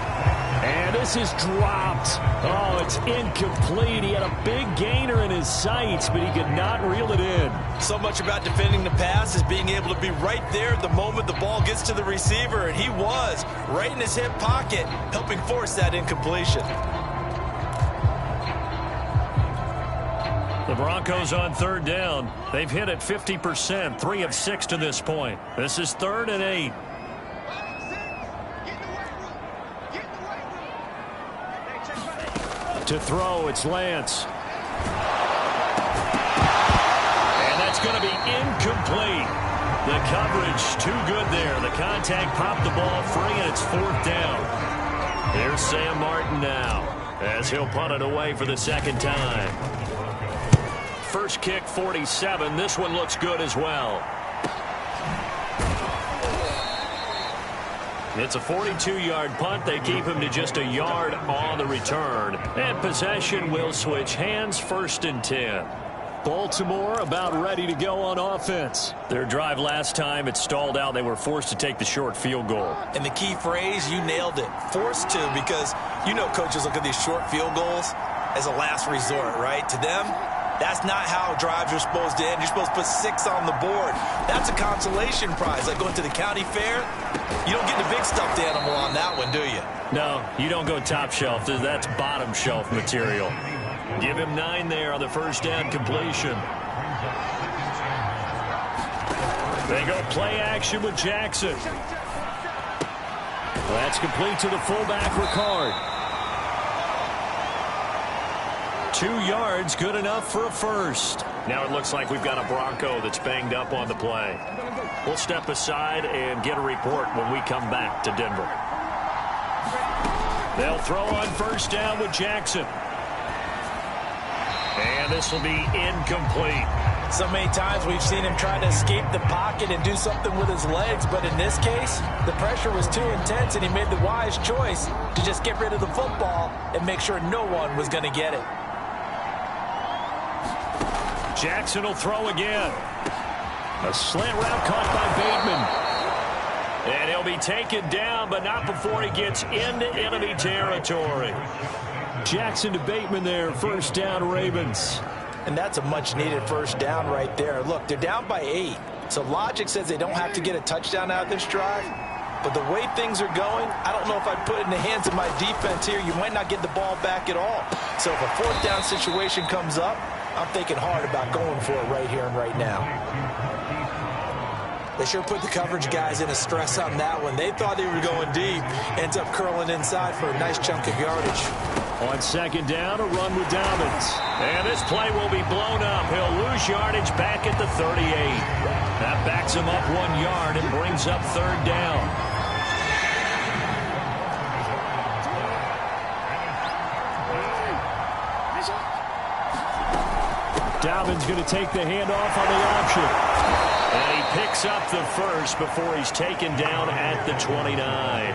And this is dropped. Oh, it's incomplete. He had a big gainer in his sights, but he could not reel it in. So much about defending the pass is being able to be right there the moment the ball gets to the receiver. And he was right in his hip pocket, helping force that incompletion. The Broncos on third down. They've hit it 50%, 3 of 6 to this point. This is 3rd and 8. To throw, it's Lance. And that's going to be incomplete. The coverage too good there. The contact popped the ball free, and it's 4th down. Here's Sam Martin now as he'll punt it away for the 2nd time. First kick, 47. This one looks good as well. It's a 42-yard punt. They keep him to just a yard on the return. And possession will switch hands, 1st and 10. Baltimore about ready to go on offense. Their drive last time, it stalled out. They were forced to take the short field goal. And the key phrase, you nailed it, forced to, because you know coaches look at these short field goals as a last resort, right? To them, that's not how drives are supposed to end. You're supposed to put 6 on the board. That's a consolation prize. Like going to the county fair, you don't get the big stuffed animal on that one, do you? No, you don't go top shelf. That's bottom shelf material. Give him 9 there on the first down completion. They go play action with Jackson. That's complete to the fullback, Ricard. 2 yards, good enough for a first. Now it looks like we've got a Bronco that's banged up on the play. We'll step aside and get a report when we come back to Denver. They'll throw on first down with Jackson. And this will be incomplete. So many times we've seen him try to escape the pocket and do something with his legs, but in this case, the pressure was too intense and he made the wise choice to just get rid of the football and make sure no one was going to get it. Jackson will throw again. A slant route caught by Bateman. And he'll be taken down, but not before he gets into enemy territory. Jackson to Bateman there, first down Ravens. And that's a much-needed first down right there. Look, they're down by 8. So logic says they don't have to get a touchdown out of this drive. But the way things are going, I don't know if I'd put it in the hands of my defense here. You might not get the ball back at all. So if a fourth down situation comes up, I'm thinking hard about going for it right here and right now. They sure put the coverage guys in a stress on that one. They thought they were going deep. Ends up curling inside for a nice chunk of yardage. On second down, a run with Dobbins. And this play will be blown up. He'll lose yardage back at the 38. That backs him up 1 yard and brings up third down. Dobbins going to take the handoff on the option. And he picks up the first before he's taken down at the 29.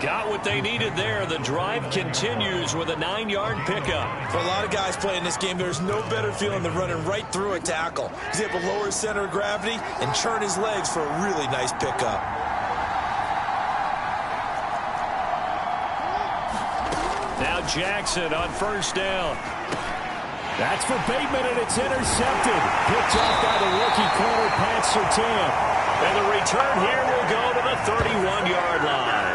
Got what they needed there. The drive continues with a 9-yard pickup. For a lot of guys playing this game, there's no better feeling than running right through a tackle. He's able to lower his center of gravity and churn his legs for a really nice pickup. Now Jackson on first down. That's for Bateman, and it's intercepted. Picked off by the rookie corner, Pat Surtain. And the return here will go to the 31-yard line.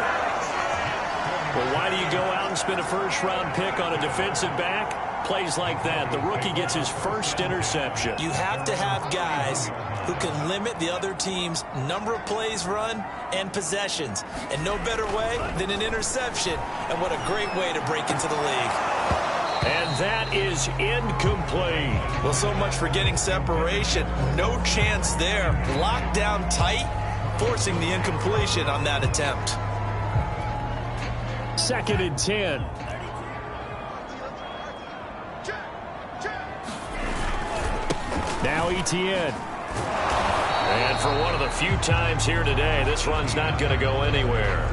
Well, why do you go out and spend a first-round pick on a defensive back? Plays like that. The rookie gets his first interception. You have to have guys who can limit the other team's number of plays run and possessions. And no better way than an interception. And what a great way to break into the league. And that is incomplete. Well, so much for getting separation. No chance there. Locked down tight, forcing the incompletion on that attempt. 2nd and 10. Now Etienne. And for one of the few times here today, this run's not going to go anywhere.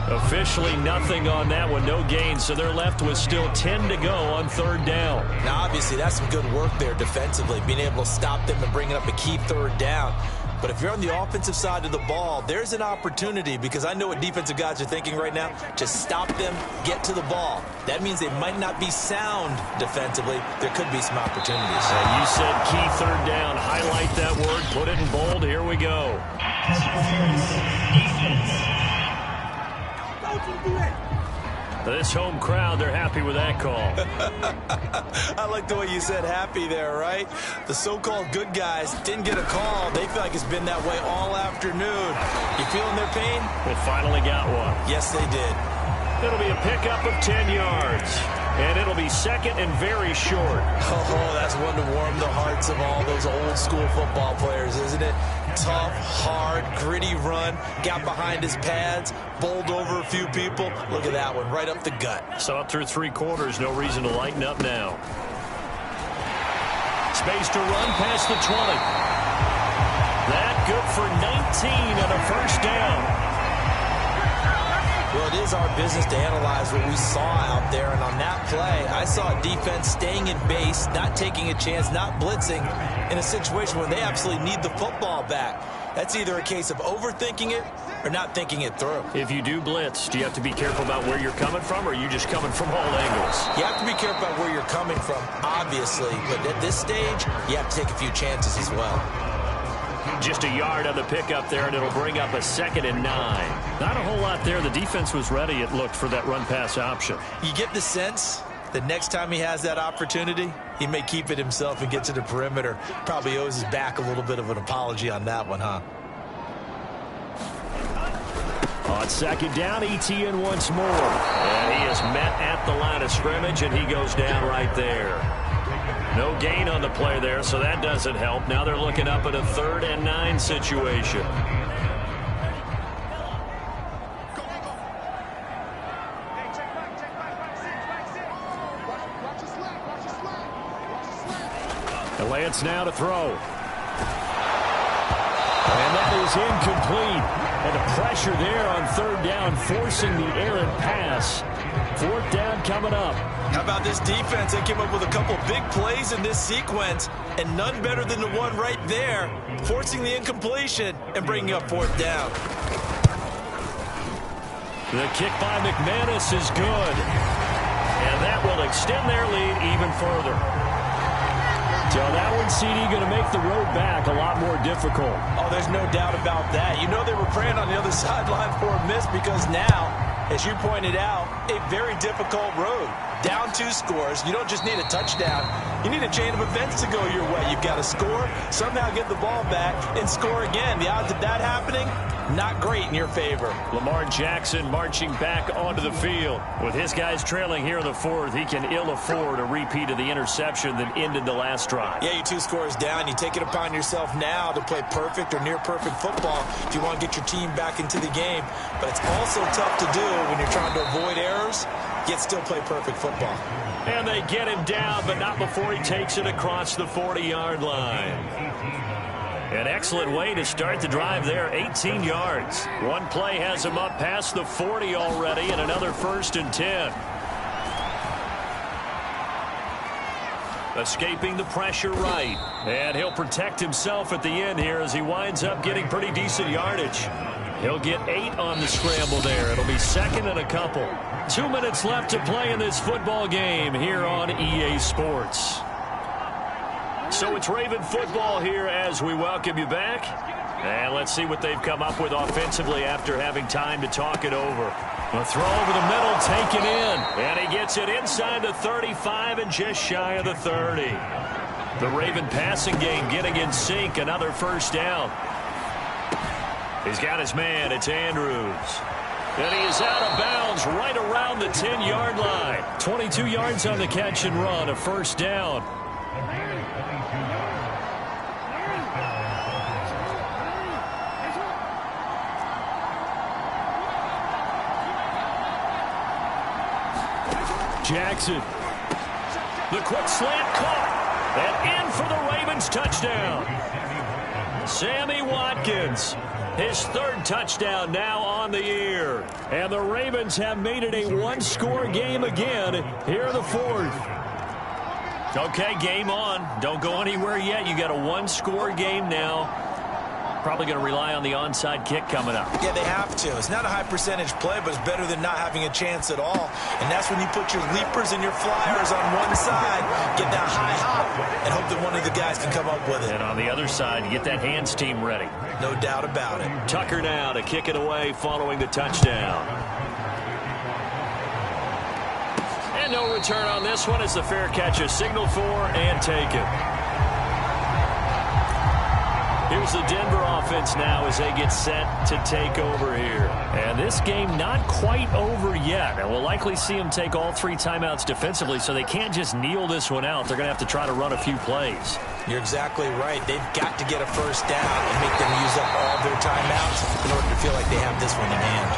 Officially nothing on that one, no gain, so they're left with still 10 to go on third down. Now, obviously, that's some good work there defensively, being able to stop them and bringing up a key third down. But if you're on the offensive side of the ball, there's an opportunity, because I know what defensive guys are thinking right now. Just stop them, get to the ball. That means they might not be sound defensively. There could be some opportunities. You said key third down. Highlight that word, put it in bold. Here we go. This home crowd, they're happy with that call. I like the way you said happy there, right? The so-called good guys didn't get a call. They feel like it's been that way all afternoon. You feeling their pain? They finally got one. Yes, they did. It'll be a pickup of 10 yards. And it'll be second and very short. Oh, that's one to warm the hearts of all those old school football players, isn't it? Tough, hard, gritty run. Got behind his pads, bowled over a few people. Look at that one, right up the gut. So up through 3 quarters, no reason to lighten up now. Space to run past the 20. That good for 19 and a first down. Well, it is our business to analyze what we saw out there, and on that play, I saw a defense staying in base, not taking a chance, not blitzing, in a situation where they absolutely need the football back. That's either a case of overthinking it or not thinking it through. If you do blitz, do you have to be careful about where you're coming from, or are you just coming from all angles? You have to be careful about where you're coming from, obviously, but at this stage, you have to take a few chances as well. Just a yard on the pickup there, and it'll bring up a 2nd and 9. Not a whole lot there. The defense was ready, it looked, for that run-pass option. You get the sense that next time he has that opportunity, he may keep it himself and get to the perimeter. Probably owes his back a little bit of an apology on that one, huh? On second down, Etienne once more. And he is met at the line of scrimmage, and he goes down right there. No gain on the play there, so that doesn't help. Now they're looking up at a 3rd and 9 situation. The Lance now to throw. And that is incomplete. And the pressure there on 3rd down, forcing the errant pass. 4th down coming up. How about this defense? They came up with a couple big plays in this sequence, and none better than the one right there, forcing the incompletion and bringing up 4th down. The kick by McManus is good. And that will extend their lead even further. So that one, CD, going to make the road back a lot more difficult. Oh, there's no doubt about that. You know they were praying on the other sideline for a miss because now, as you pointed out, a very difficult road. Down 2 scores. You don't just need a touchdown. You need a chain of events to go your way. You've got to score, somehow get the ball back, and score again. The odds of that happening, not great in your favor. Lamar Jackson marching back onto the field. With his guys trailing here in the 4th, he can ill afford a repeat of the interception that ended the last drive. Yeah, you're 2 scores down. You take it upon yourself now to play perfect or near-perfect football if you want to get your team back into the game. But it's also tough to do when you're trying to avoid errors, yet still play perfect football. And they get him down, but not before he takes it across the 40-yard line. An excellent way to start the drive there, 18 yards. One play has him up past the 40 already, and another 1st and 10. Escaping the pressure right. And he'll protect himself at the end here as he winds up getting pretty decent yardage. He'll get 8 on the scramble there. It'll be 2nd and a couple. 2 minutes left to play in this football game here on EA Sports. So it's Raven football here as we welcome you back. And let's see what they've come up with offensively after having time to talk it over. A throw over the middle, taken in. And he gets it inside the 35 and just shy of the 30. The Raven passing game getting in sync. Another 1st down. He's got his man. It's Andrews. And he is out of bounds right around the 10-yard line. 22 yards on the catch and run. A 1st down. Jackson. The quick slant caught. And in for the Ravens touchdown. Sammy Watkins. His 3rd touchdown now on the year. And the Ravens have made it a 1-score game again here in the 4th. Okay, game on. Don't go anywhere yet. You got a 1-score game now. Probably going to rely on the onside kick coming up. Yeah, they have to. It's not a high percentage play, but it's better than not having a chance at all. And that's when you put your leapers and your flyers on one side, get that high hop, and hope that one of the guys can come up with it. And on the other side, get that hands team ready. No doubt about it. Tucker now to kick it away following the touchdown. And no return on this one as the fair catch is signaled for and taken. Here's the Denver offense now as they get set to take over here. And this game not quite over yet. And we'll likely see them take all 3 timeouts defensively, so they can't just kneel this one out. They're going to have to try to run a few plays. You're exactly right. They've got to get a 1st down and make them use up all their timeouts in order to feel like they have this one in hand.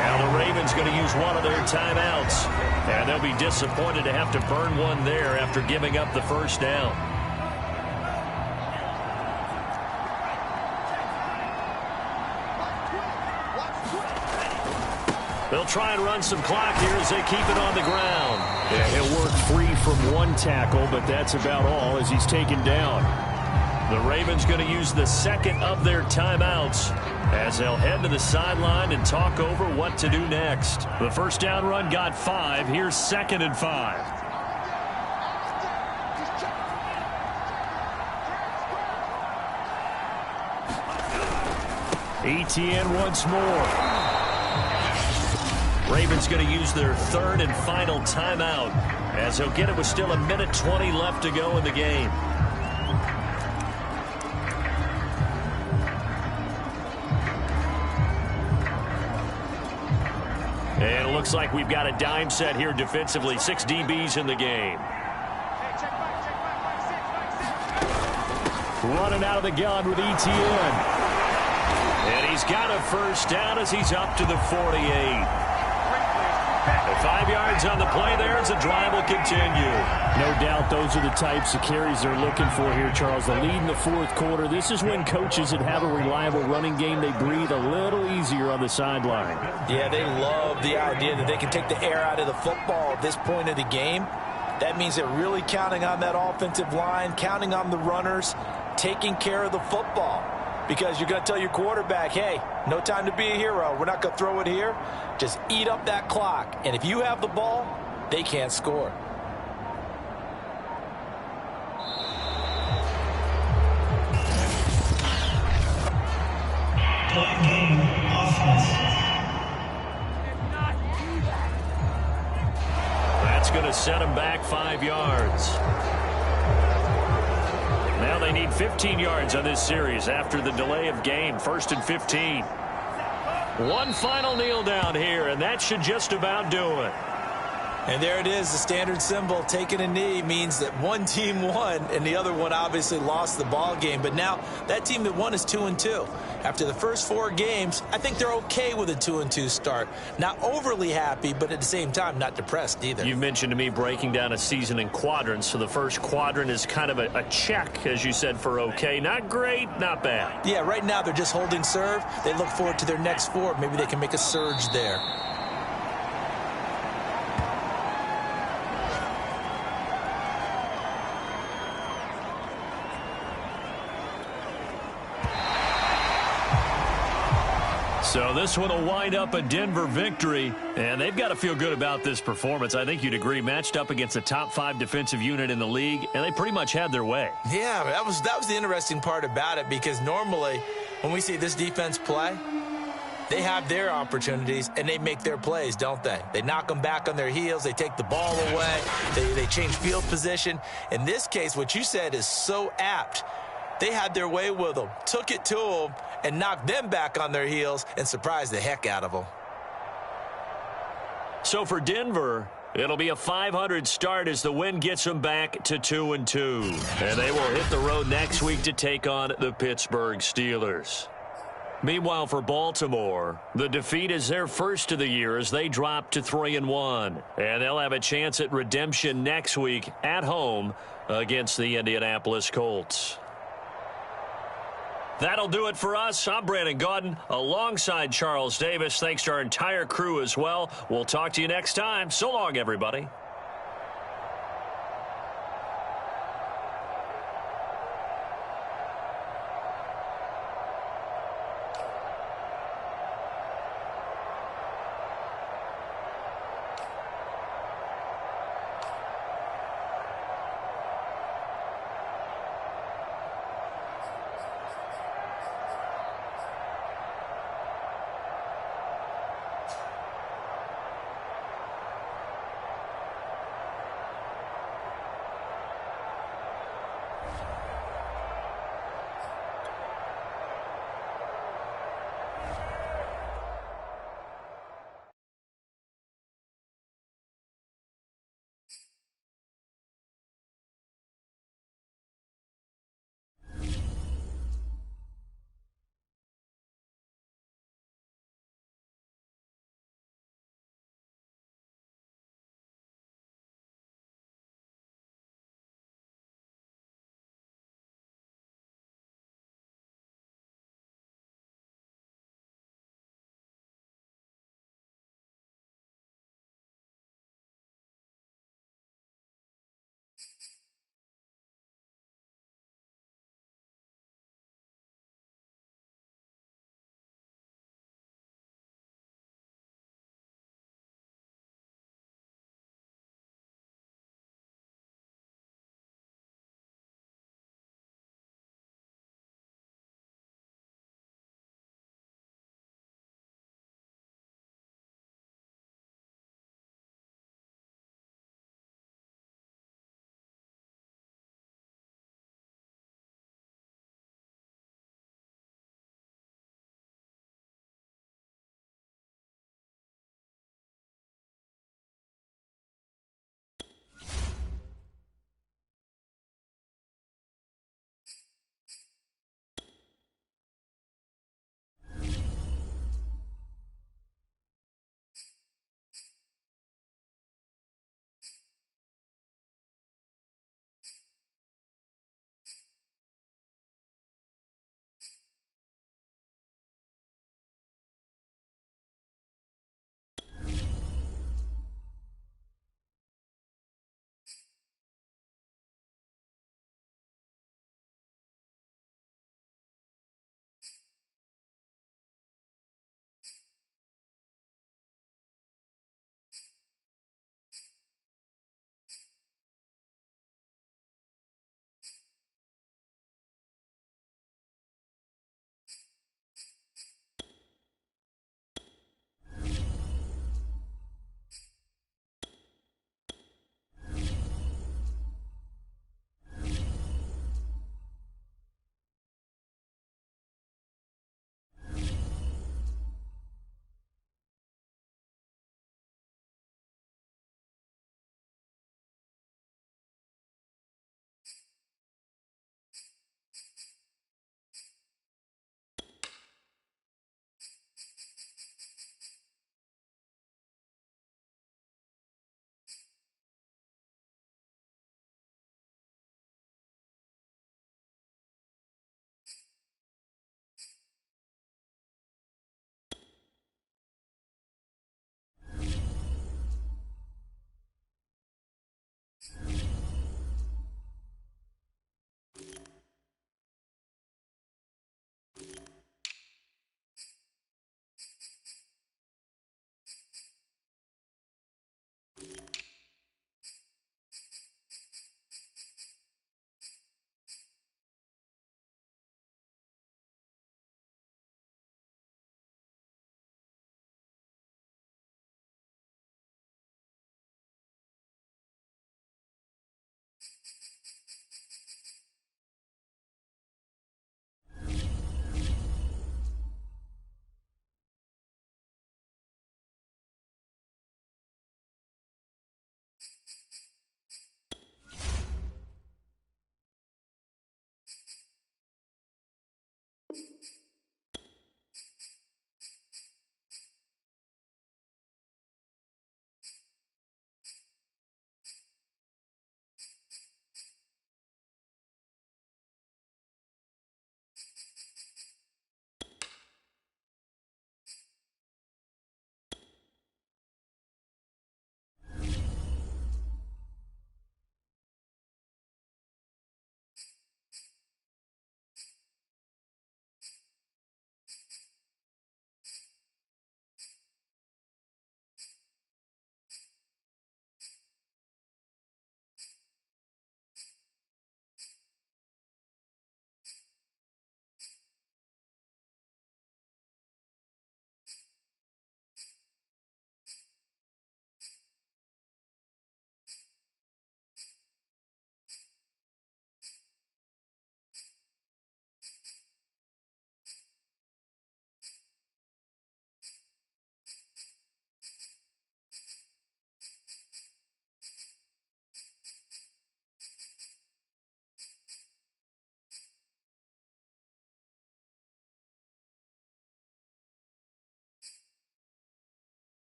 Now the Ravens going to use one of their timeouts. And they'll be disappointed to have to burn one there after giving up the 1st down. They'll try and run some clock here as they keep it on the ground. Yeah, he'll work free from 1 tackle, but that's about all as he's taken down. The Ravens going to use the 2nd of their timeouts as they'll head to the sideline and talk over what to do next. The 1st down run got 5. Here's 2nd and 5. ETN once more. Ravens going to use their 3rd and final timeout as they'll get it with still 1:20 left to go in the game. And it looks like we've got a dime set here defensively. 6 DBs in the game. Running out of the gun with ETN. And he's got a 1st down as he's up to the 48. 5 yards on the play there as the drive will continue. No doubt those are the types of carries they're looking for here, Charles. The lead in the 4th quarter. This is when coaches that have a reliable running game, they breathe a little easier on the sideline. Yeah, they love the idea that they can take the air out of the football at this point of the game. That means they're really counting on that offensive line, counting on the runners, taking care of the football. Because you're going to tell your quarterback, hey, no time to be a hero. We're not going to throw it here. Just eat up that clock. And if you have the ball, they can't score. set them back 5 yards. Now they need 15 yards on this series after the delay of game. 1st and 15. One final kneel down here, and that should just about do it. And there it is, the standard symbol. Taking a knee means that one team won, and the other one obviously lost the ball game. But now that team that won is 2-2. After the first 4 games, I think they're okay with a 2-2 start. Not overly happy, but at the same time, not depressed either. You've mentioned to me breaking down a season in quadrants. So the first quadrant is kind of a check, as you said, for okay. Not great, not bad. Yeah, right now they're just holding serve. They look forward to their next 4. Maybe they can make a surge there. So this one will wind up a Denver victory, and they've got to feel good about this performance. I think you'd agree, matched up against a top 5 defensive unit in the league, and they pretty much had their way. Yeah, that was the interesting part about it, because normally when we see this defense play, they have their opportunities, and they make their plays, don't they? They knock them back on their heels. They take the ball away. They change field position. In this case, what you said is so apt. They had their way with them, took it to them, and knocked them back on their heels and surprised the heck out of them. So for Denver, it'll be a 500 start as the win gets them back to 2-2. And they will hit the road next week to take on the Pittsburgh Steelers. Meanwhile, for Baltimore, the defeat is their first of the year as they drop to 3-1. And they'll have a chance at redemption next week at home against the Indianapolis Colts. That'll do it for us. I'm Brandon Gaudin alongside Charles Davis. Thanks to our entire crew as well. We'll talk to you next time. So long, everybody.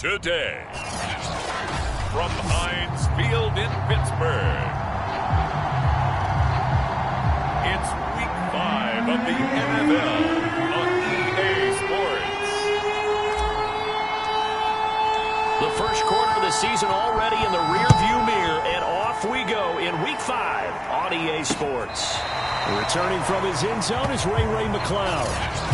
today. From Heinz Field in Pittsburgh, it's Week 5 of the NFL on EA Sports. The first quarter of the season already in the rearview mirror, and off we go in Week 5 on EA Sports. Returning from his end zone is Ray McCloud.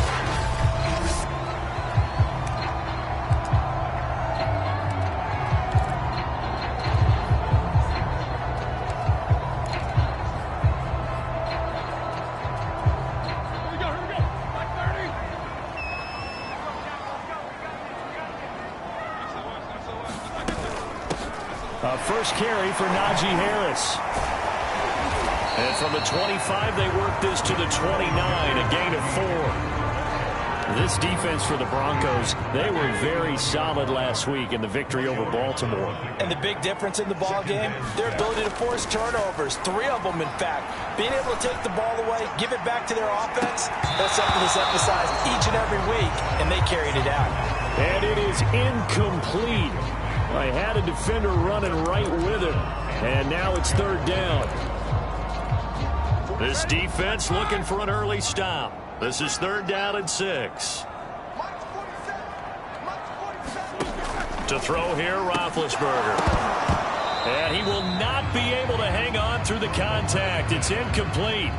First carry for Najee Harris. And from the 25, they work this to the 29, a gain of 4. This defense for the Broncos, they were very solid last week in the victory over Baltimore. And the big difference in the ball game, their ability to force turnovers, 3 of them, in fact. Being able to take the ball away, give it back to their offense, that's something that's emphasized each and every week, and they carried it out. And it is incomplete. I had a defender running right with him, and now it's 3rd down. This defense looking for an early stop. This is 3rd down and 6. To throw here, Roethlisberger. And he will not be able to hang on through the contact. It's incomplete.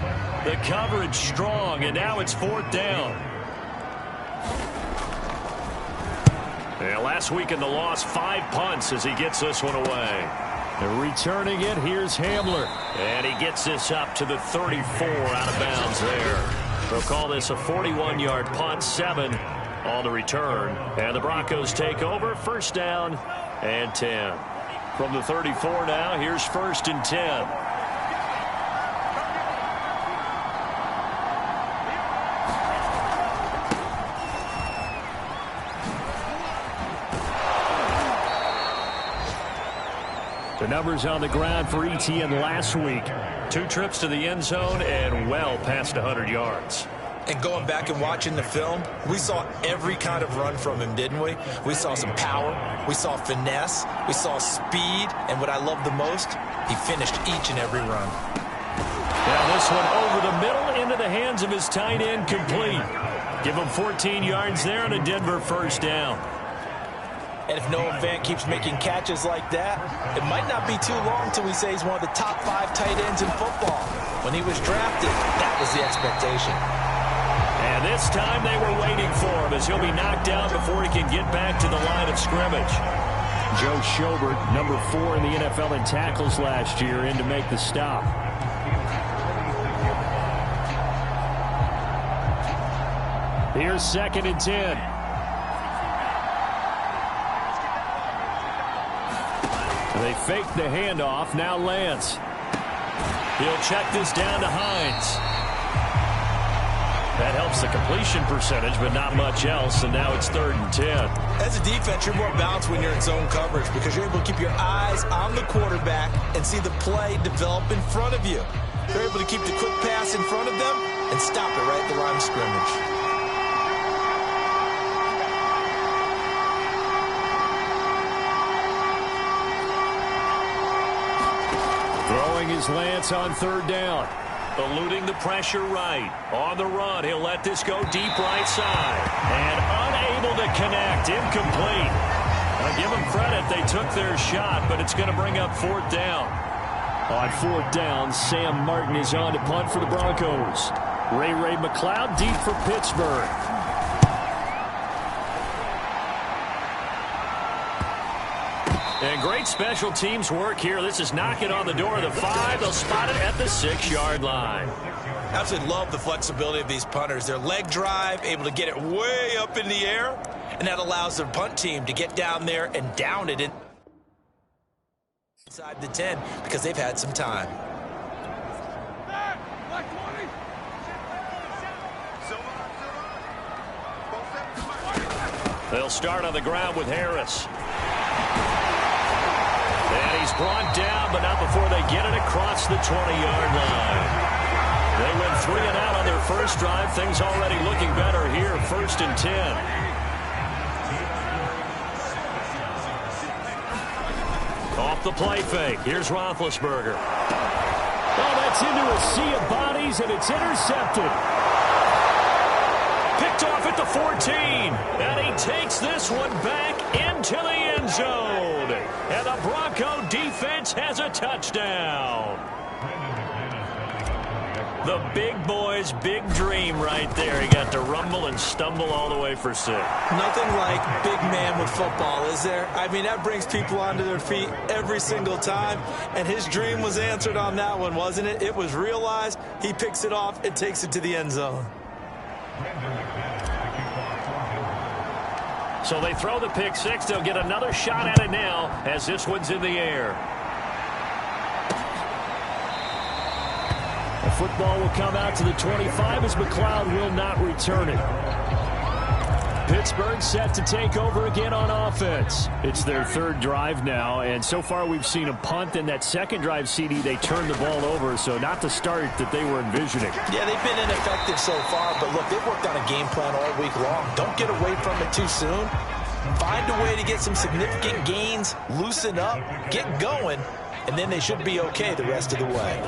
The coverage strong, and now it's 4th down. Yeah, last week in the loss, 5 punts as he gets this one away. And returning it, here's Hamler. And he gets this up to the 34 out of bounds there. They'll call this a 41-yard punt, 7 on the return. And the Broncos take over, 1st down and 10. From the 34 now, here's 1st and 10. The numbers on the ground for ETN last week. 2 trips to the end zone and well past 100 yards. And going back and watching the film, we saw every kind of run from him, didn't we? We saw some power, we saw finesse, we saw speed, and what I love the most, he finished each and every run. Now this one over the middle into the hands of his tight end, complete. Give him 14 yards there and a Denver 1st down. And if Noah Fant keeps making catches like that, it might not be too long till we say he's one of the top 5 tight ends in football. When he was drafted, that was the expectation. And this time they were waiting for him as he'll be knocked down before he can get back to the line of scrimmage. Joe Schobert, number 4 in the NFL in tackles last year, in to make the stop. Here's 2nd and 10. They fake the handoff. Now Lance. He'll check this down to Hines. That helps the completion percentage, but not much else, and now it's 3rd and 10. As a defense, you're more balanced when you're in zone coverage because you're able to keep your eyes on the quarterback and see the play develop in front of you. You're able to keep the quick pass in front of them and stop it right at the line of scrimmage. Throwing his Lance on 3rd down. Eluding the pressure right. On the run, he'll let this go deep right side. And unable to connect. Incomplete. I'll give them credit. They took their shot, but it's going to bring up 4th down. On 4th down, Sam Martin is on to punt for the Broncos. Ray McCloud deep for Pittsburgh. And great special teams work here. This is knocking on the door of the 5. They'll spot it at the 6-yard line. Absolutely love the flexibility of these punters. Their leg drive, able to get it way up in the air, and that allows their punt team to get down there and down it inside the 10 because they've had some time. They'll start on the ground with Harris. And he's brought down, but not before they get it across the 20-yard line. They went 3 and out on their first drive. Things already looking better here. 1st and 10. off the play fake. Here's Roethlisberger. Oh, that's into a sea of bodies, and it's intercepted. Picked off at the 14. And he takes this one back into the end zone. And the Bronco defense has a touchdown. The big boy's big dream right there. He got to rumble and stumble all the way for 6. Nothing like big man with football, is there? I mean, that brings people onto their feet every single time. And his dream was answered on that one, wasn't it? It was realized. He picks it off and takes it to the end zone. So they throw the pick 6. They'll get another shot at it now as this one's in the air. The football will come out to the 25 as McLeod will not return it. Pittsburgh set to take over again on offense. It's their third drive now, and so far we've seen a punt. In that second drive, CD, they turned the ball over, so not the start that they were envisioning. Yeah, they've been ineffective so far, but look, they've worked on a game plan all week long. Don't get away from it too soon. Find a way to get some significant gains, loosen up, get going, and then they should be okay the rest of the way.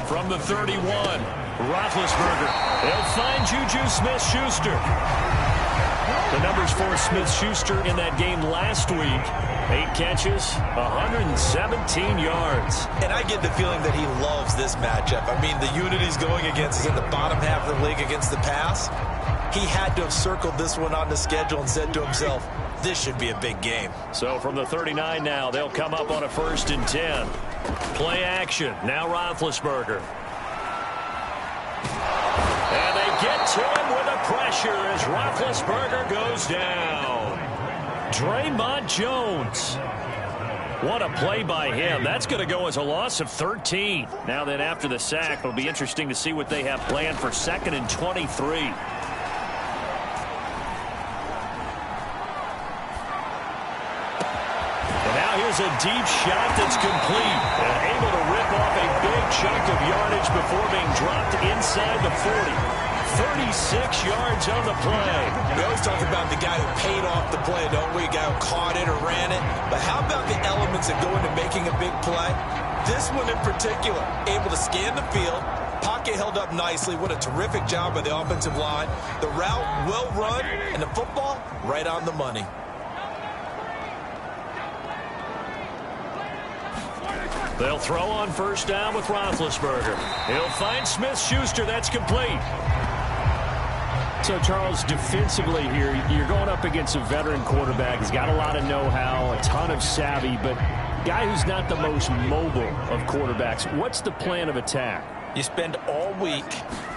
From the 31, Roethlisberger. They'll find Juju Smith-Schuster. The numbers for Smith-Schuster in that game last week. 8 catches, 117 yards. And I get the feeling that he loves this matchup. I mean, the unit he's going against is in the bottom half of the league against the pass. He had to have circled this one on the schedule and said to himself, this should be a big game. So from the 39 now, they'll come up on a 1st and 10. Play action. Now Roethlisberger. And they get to him with a pressure as Roethlisberger goes down. Draymond Jones. What a play by him. That's going to go as a loss of 13. Now then, after the sack, it'll be interesting to see what they have planned for 2nd and 23. Here's a deep shot that's complete and able to rip off a big chunk of yardage before being dropped inside the 40. 36 yards on the play. We always talk about the guy who paid off the play, don't we? A guy who caught it or ran it. But how about the elements that go into making a big play? This one in particular, able to scan the field. Pocket held up nicely. What a terrific job by the offensive line. The route well run, and the football right on the money. They'll throw on 1st down with Roethlisberger. He'll find Smith-Schuster. That's complete. So, Charles, defensively here, you're going up against a veteran quarterback. He's got a lot of know-how, a ton of savvy, but guy who's not the most mobile of quarterbacks. What's the plan of attack? You spend all week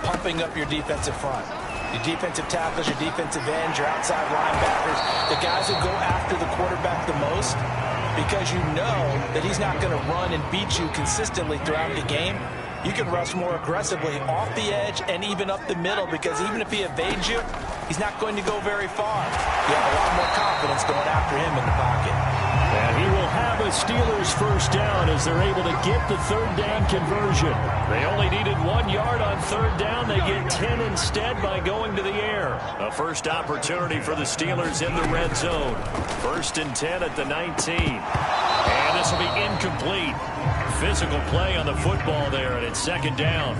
pumping up your defensive front. Your defensive tackles, your defensive ends, your outside linebackers, the guys who go after the quarterback the most, because you know that he's not going to run and beat you consistently throughout the game. You can rush more aggressively off the edge and even up the middle, because even if he evades you, he's not going to go very far. You have a lot more confidence going after him in the pocket. And he will have a Steelers 1st down as they're able to get the 3rd down conversion. They only needed 1 yard on 3rd down. They get 10 instead by going to the air. A first opportunity for the Steelers in the red zone. 1st and 10 at the 19. And this will be incomplete. Physical play on the football there, and it's 2nd down.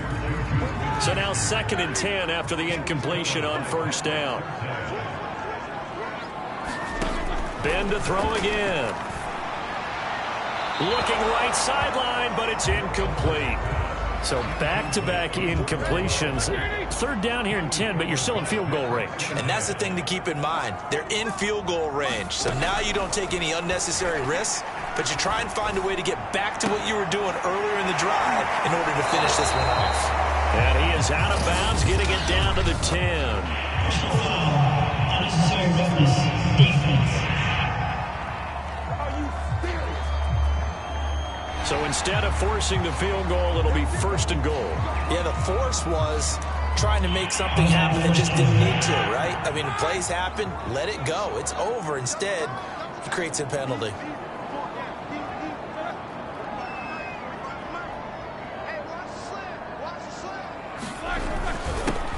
So now 2nd and 10 after the incompletion on 1st down. Ben to throw again. Looking right sideline, but it's incomplete. So back-to-back incompletions. 3rd down here and 10, but you're still in field goal range. And that's the thing to keep in mind. They're in field goal range. So now you don't take any unnecessary risks, but you try and find a way to get back to what you were doing earlier in the drive in order to finish this one off. And he is out of bounds, getting it down to the 10. Unnecessary roughness, defense. So instead of forcing the field goal, it'll be 1st and goal. Yeah, the force was trying to make something happen that just didn't need to, right? I mean, plays happen, let it go. It's over. Instead, he creates a penalty.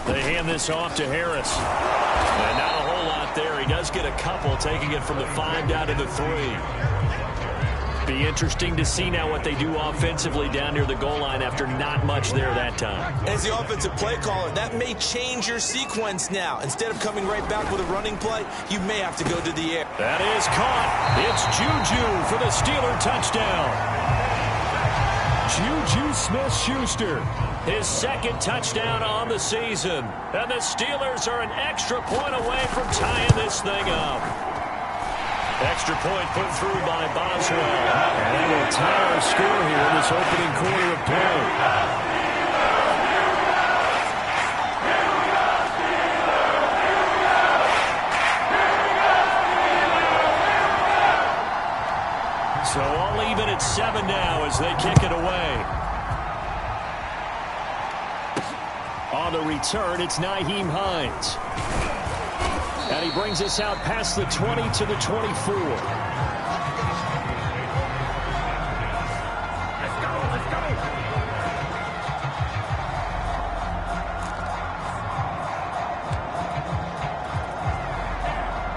They hand this off to Harris. And not a whole lot there. He does get a couple, taking it from the 5 down to the 3. Be interesting to see now what they do offensively down near the goal line after not much there that time. As the offensive play caller, that may change your sequence now. Instead of coming right back with a running play, you may have to go to the air. That is caught. It's Juju for the Steeler touchdown. Juju Smith-Schuster, his second touchdown on the season. And the Steelers are an extra point away from tying this thing up. Extra point put through by Boswell. And that will tie our score here in this opening quarter of play. So all even at 7 now as they kick it away. On the return, it's Nyheim Hines. And he brings us out past the 20 to the 24.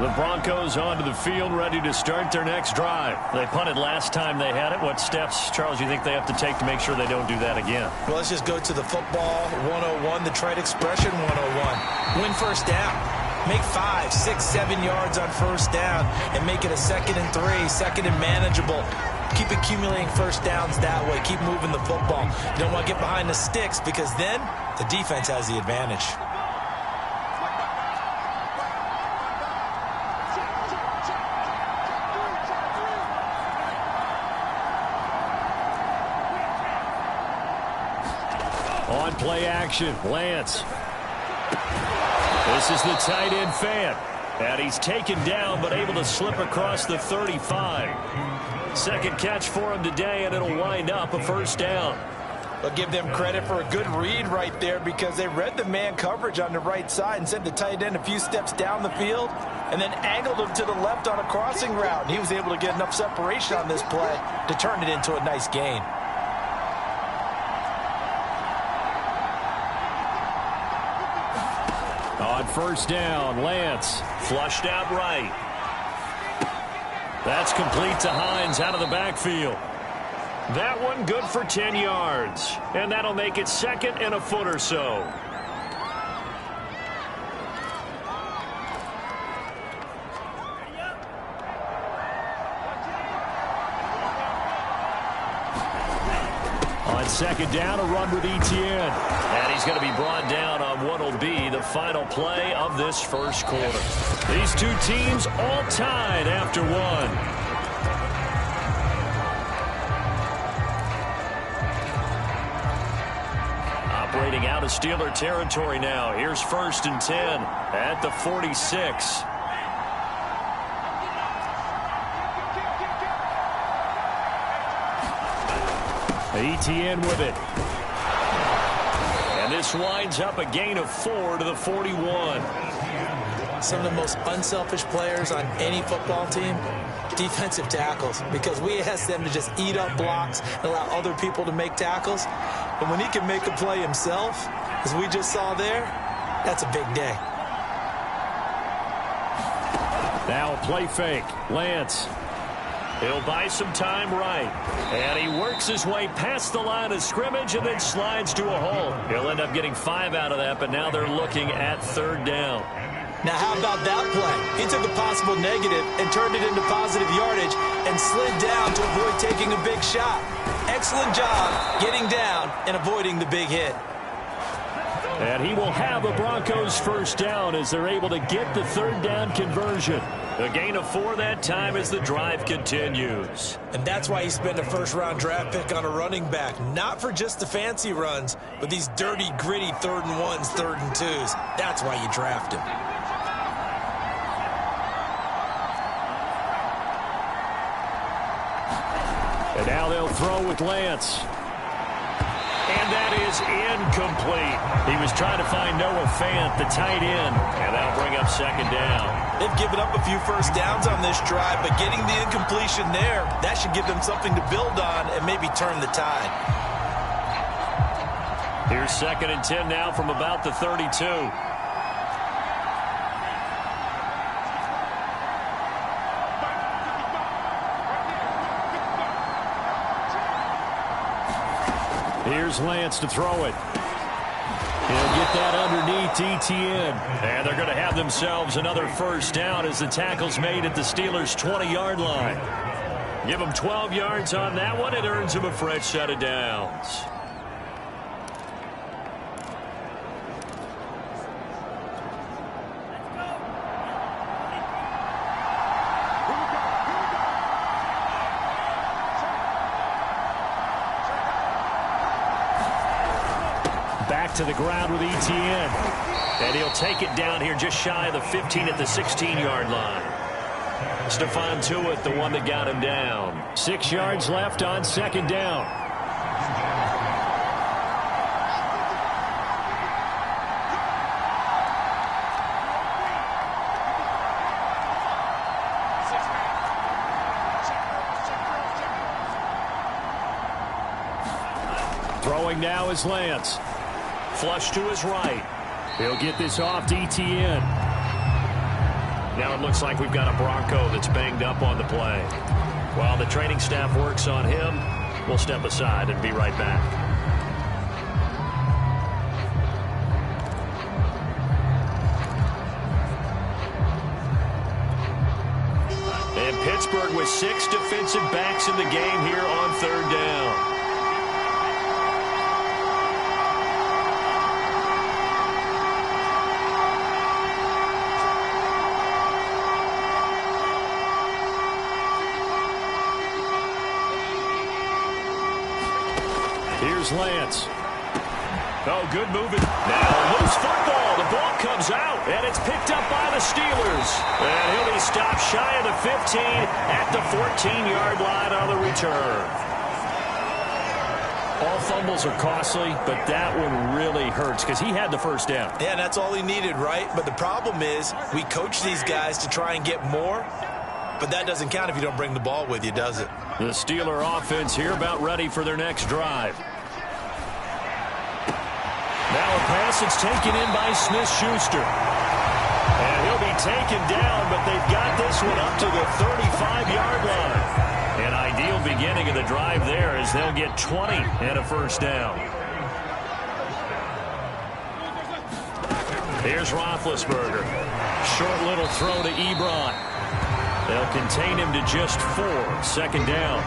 The Broncos onto the field, ready to start their next drive. They punted last time they had it. What steps, Charles, you think they have to take to make sure they don't do that again? Well, let's just go to the football 101, the trade expression 101. Win first down. Make 5, 6, 7 yards on first down and make it a 2nd and 3, 2nd and manageable. Keep accumulating first downs that way. Keep moving the football. You don't want to get behind the sticks because then the defense has the advantage. On play action, Lance. This is the tight end fan. And he's taken down but able to slip across the 35. Second catch for him today, and it'll wind up a first down. But give them credit for a good read right there because they read the man coverage on the right side and sent the tight end a few steps down the field and then angled him to the left on a crossing route. And he was able to get enough separation on this play to turn it into a nice gain. On first down, Lance flushed out right. That's complete to Hines out of the backfield. That one good for 10 yards. And that'll make it 2nd and a foot or so. On 2nd down, a run with Etienne. And he's going to be brought down on what will be the final play of this first quarter. These two teams all tied after one. Operating out of Steeler territory now. Here's 1st and 10 at the 46. Etienne with it. And this winds up a gain of 4 to the 41. Some of the most unselfish players on any football team, defensive tackles, because we ask them to just eat up blocks and allow other people to make tackles. But when he can make a play himself, as we just saw there, that's a big day. Now a play fake. Lance. He'll buy some time right. And he works his way past the line of scrimmage and then slides to a hole. He'll end up getting 5 out of that, but now they're looking at 3rd down. Now, how about that play? He took a possible negative and turned it into positive yardage and slid down to avoid taking a big shot. Excellent job getting down and avoiding the big hit. And he will have the Broncos first down as they're able to get the 3rd down conversion. A gain of 4 that time as the drive continues. And that's why you spend a first-round draft pick on a running back. Not for just the fancy runs, but these dirty, gritty 3rd and 1s, 3rd and 2s. That's why you draft him. And now they'll throw with Lance. And that is incomplete. He was trying to find Noah Fant, the tight end, and that'll bring up 2nd down. They've given up a few first downs on this drive, but getting the incompletion there, that should give them something to build on and maybe turn the tide. Here's 2nd and 10 now from about the 32. Here's Lance to throw it. He'll get that underneath Etienne. And they're going to have themselves another first down as the tackle's made at the Steelers' 20-yard line. Give them 12 yards on that one. It earns them a fresh set of downs. Back to the ground with Etienne. And he'll take it down here just shy of the 15 at the 16-yard line. Stephon Tuitt, the one that got him down. 6 yards left on second down. Throwing now is Lance. Flush to his right. He'll get this off to Etienne. Now it looks like we've got a Bronco that's banged up on the play. While the training staff works on him, we'll step aside and be right back. And Pittsburgh with 6 defensive backs in the game here on third down. Here's Lance. Oh, good movement. Now, loose football. The ball comes out, and it's picked up by the Steelers. And he'll be stopped shy of the 15 at the 14-yard line on the return. All fumbles are costly, but that one really hurts because he had the first down. Yeah, and that's all he needed, right? But the problem is we coach these guys to try and get more, but that doesn't count if you don't bring the ball with you, does it? The Steeler offense here about ready for their next drive. Now a pass that's taken in by Smith-Schuster. And he'll be taken down, but they've got this one up to the 35-yard line. An ideal beginning of the drive there as they'll get 20 and a first down. Here's Roethlisberger. Short little throw to Ebron. They'll contain him to just 4. Second down.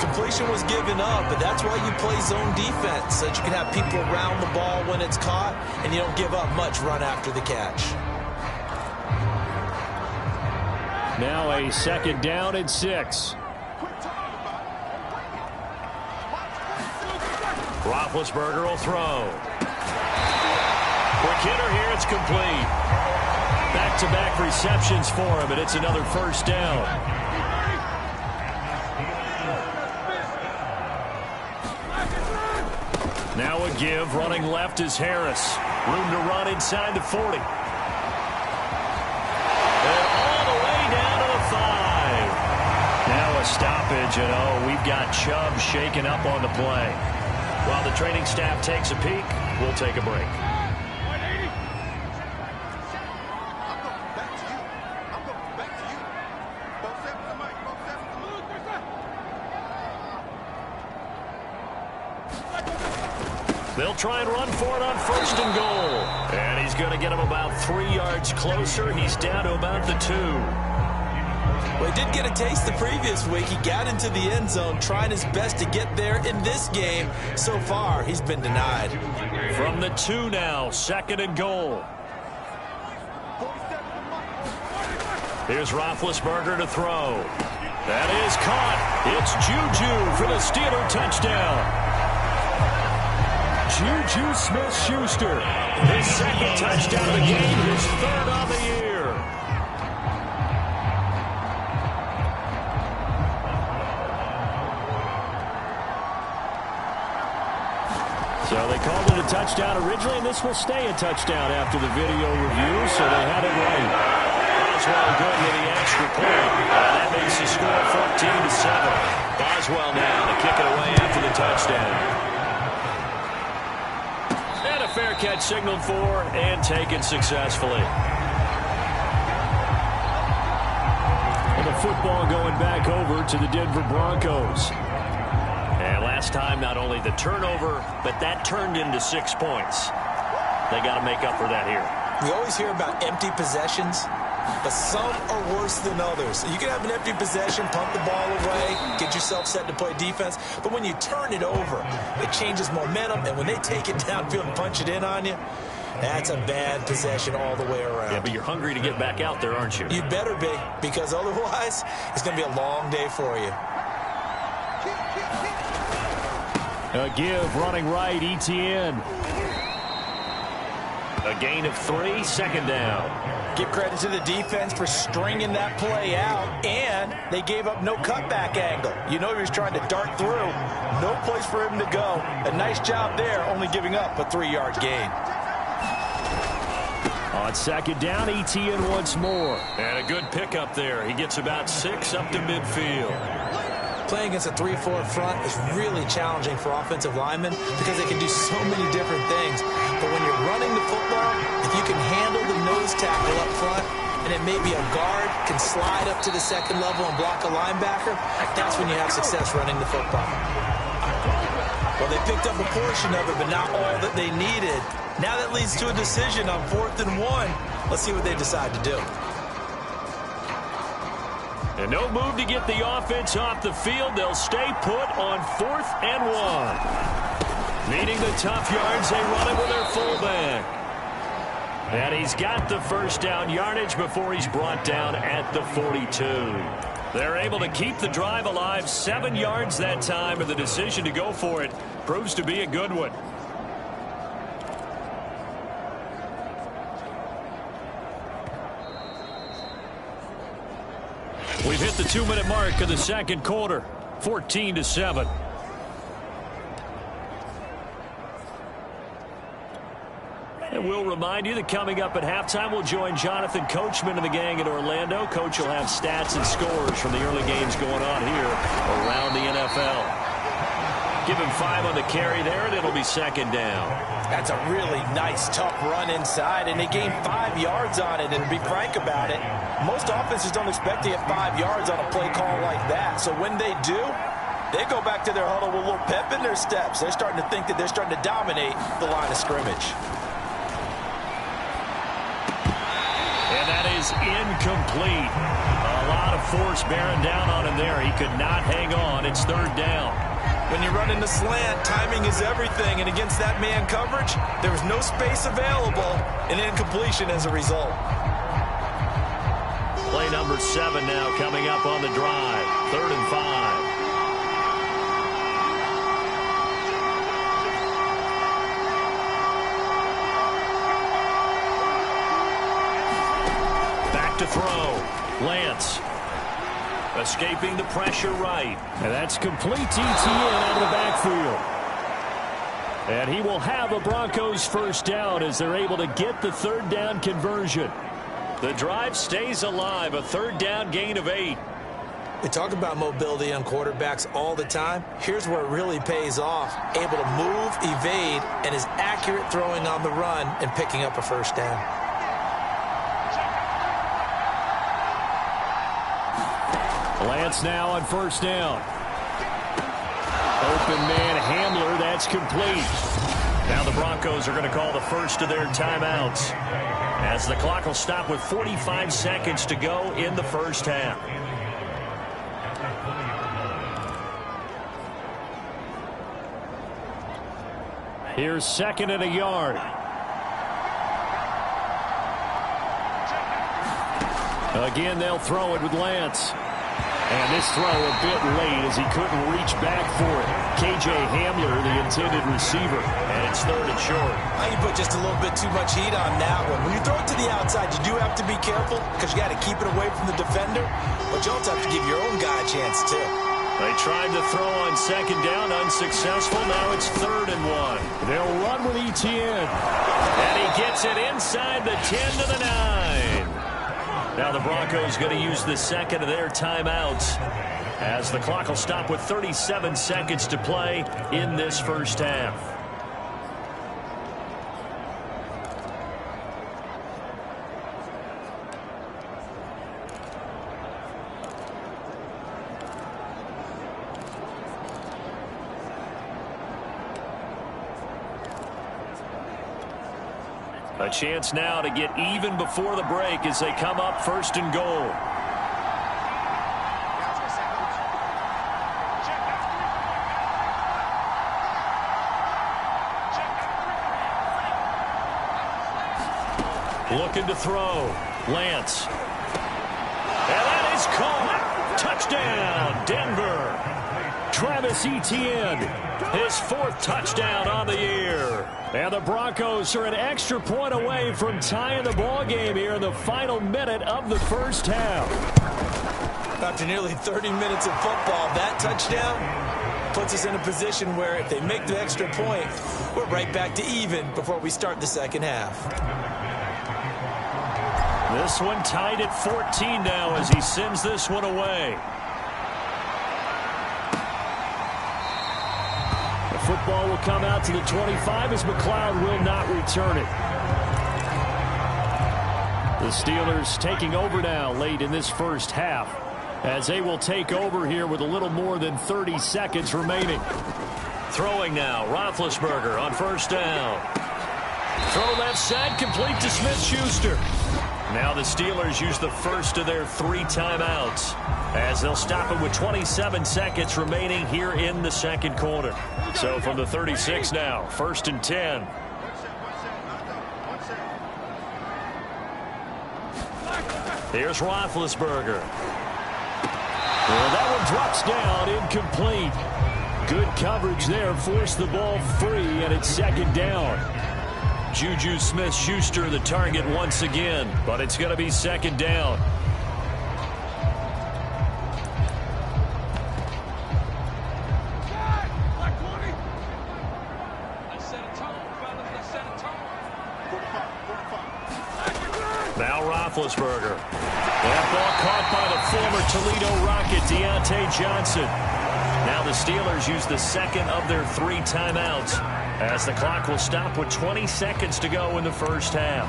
Completion was given up, but that's why you play zone defense, so that you can have people around the ball when it's caught, and you don't give up much run after the catch. Now a second down and 6. Roethlisberger will throw. Quick hitter here, it's complete. Back-to-back receptions for him, and it's another first down. Now a give, running left is Harris. Room to run inside the 40. And all the way down to the 5. Now a stoppage, and we've got Chubb shaken up on the play. While the training staff takes a peek, we'll take a break. They'll try and run for it on first and goal. And he's going to get him about 3 yards closer. He's down to about the 2. Well, he did get a taste the previous week. He got into the end zone trying his best to get there in this game. So far, he's been denied. From the 2 now, second and goal. Here's Roethlisberger to throw. That is caught. It's Juju for the Steeler touchdown. Juju Smith-Schuster, his second touchdown of the game, his third on the year. So they called it a touchdown originally, and this will stay a touchdown after the video review, so they had it right. Boswell good with the extra point. That makes the score 14-7. Boswell now to kick it away after the touchdown. Fair catch signaled for and taken successfully. And the football going back over to the Denver Broncos. And last time, not only the turnover, but that turned into 6 points. They got to make up for that here. We always hear about empty possessions, but some are worse than others. You can have an empty possession, punt the ball away, get yourself set to play defense, but when you turn it over, it changes momentum, and when they take it downfield and punch it in on you, that's a bad possession all the way around. Yeah, but you're hungry to get back out there, aren't you? You better be, because otherwise, it's going to be a long day for you. A give, running right, ETN. A gain of 3, second down. Give credit to the defense for stringing that play out, and they gave up no cutback angle. You know he was trying to dart through. No place for him to go. A nice job there, only giving up a 3-yard gain. On second down, ETN once more. And a good pickup there. He gets about 6 up to midfield. Playing against a 3-4 front is really challenging for offensive linemen because they can do so many different things. But when you're running the football, if you can handle the nose tackle up front, and it may be a guard can slide up to the second level and block a linebacker, that's when you have success running the football. Well, they picked up a portion of it, but not all that they needed. Now that leads to a decision on 4th and 1. Let's see what they decide to do. And no move to get the offense off the field. They'll stay put on 4th and 1. Needing the tough yards, they run it with their fullback. And he's got the first down yardage before he's brought down at the 42. They're able to keep the drive alive, 7 yards that time, and the decision to go for it proves to be a good one. We've hit the 2-minute mark of the second quarter, 14-7. And we'll remind you that coming up at halftime, we'll join Jonathan Coachman and the gang in Orlando. Coach will have stats and scores from the early games going on here around the NFL. Give him 5 on the carry there, and it'll be second down. That's a really nice, tough run inside, and they gained 5 yards on it. And to be frank about it, most offenses don't expect to get 5 yards on a play call like that. So when they do, they go back to their huddle with a little pep in their steps. They're starting to think that they're starting to dominate the line of scrimmage. And that is incomplete. A lot of force bearing down on him there. He could not hang on. It's 3rd down. When you run in the slant, timing is everything. And against that man coverage, there was no space available, and incompletion as a result. Play number 7 now coming up on the drive. 3rd and 5. Back to throw. Lance. Escaping the pressure right. And that's complete to ETN out of the backfield. And he will have a Broncos first down as they're able to get the 3rd down conversion. The drive stays alive. A 3rd down gain of 8. We talk about mobility on quarterbacks all the time. Here's where it really pays off. Able to move, evade, and is accurate throwing on the run and picking up a first down. Lance now on first down. Open man Hamler, that's complete. Now the Broncos are going to call the first of their timeouts, as the clock will stop with 45 seconds to go in the first half. Here's 2nd and a yard. Again, they'll throw it with Lance. And this throw a bit late as he couldn't reach back for it. K.J. Hamler, the intended receiver. And it's 3rd and short. I can put just a little bit too much heat on that one. When you throw it to the outside, you do have to be careful because you got to keep it away from the defender. But you also have to give your own guy a chance, too. They tried to throw on 2nd down, unsuccessful. Now it's 3rd and 1. They'll run with ETN. And he gets it inside the 10 to the 9. Now the Broncos going to use the 2nd of their timeouts as the clock will stop with 37 seconds to play in this first half. A chance now to get even before the break as they come up 1st and goal. Looking to throw. Lance. And that is caught. Touchdown, Denver. Travis Etienne, his 4th touchdown on the year. And the Broncos are an extra point away from tying the ball game here in the final minute of the first half. After nearly 30 minutes of football, that touchdown puts us in a position where if they make the extra point, we're right back to even before we start the second half. This one tied at 14 now as he sends this one away. The football will come out to the 25 as McLeod will not return it. The Steelers taking over now late in this first half as they will take over here with a little more than 30 seconds remaining. Throwing now, Roethlisberger on 1st down. Throw left side, complete to Smith-Schuster. Now the Steelers use the first of their 3 timeouts as they'll stop it with 27 seconds remaining here in the second quarter. So from the 36 now, 1st and 10. Here's Roethlisberger. Well, that one drops down, incomplete. Good coverage there, forced the ball free, and it's 2nd down. Juju Smith-Schuster the target once again, but it's going to be 2nd down. Now Roethlisberger. That ball caught by the former Toledo Rocket, Deontay Johnson. Now the Steelers use the 2nd of their 3 timeouts as the clock will stop with 20 seconds to go in the first half.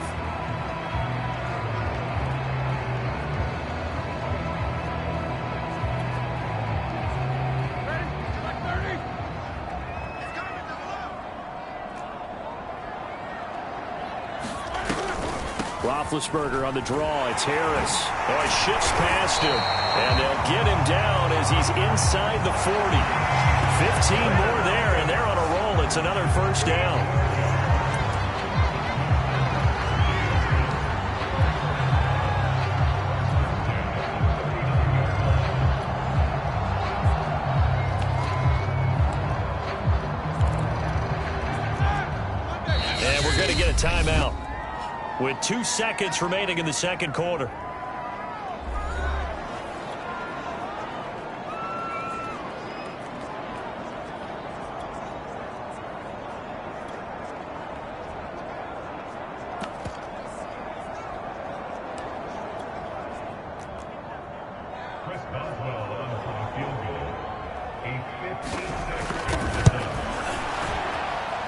Roethlisberger on the draw. It's Harris. Oh, it shifts past him. And they'll get him down as he's inside the 40. 15 more there, and they're on a roll. It's another 1st down. And we're going to get a timeout with 2 seconds remaining in the second quarter.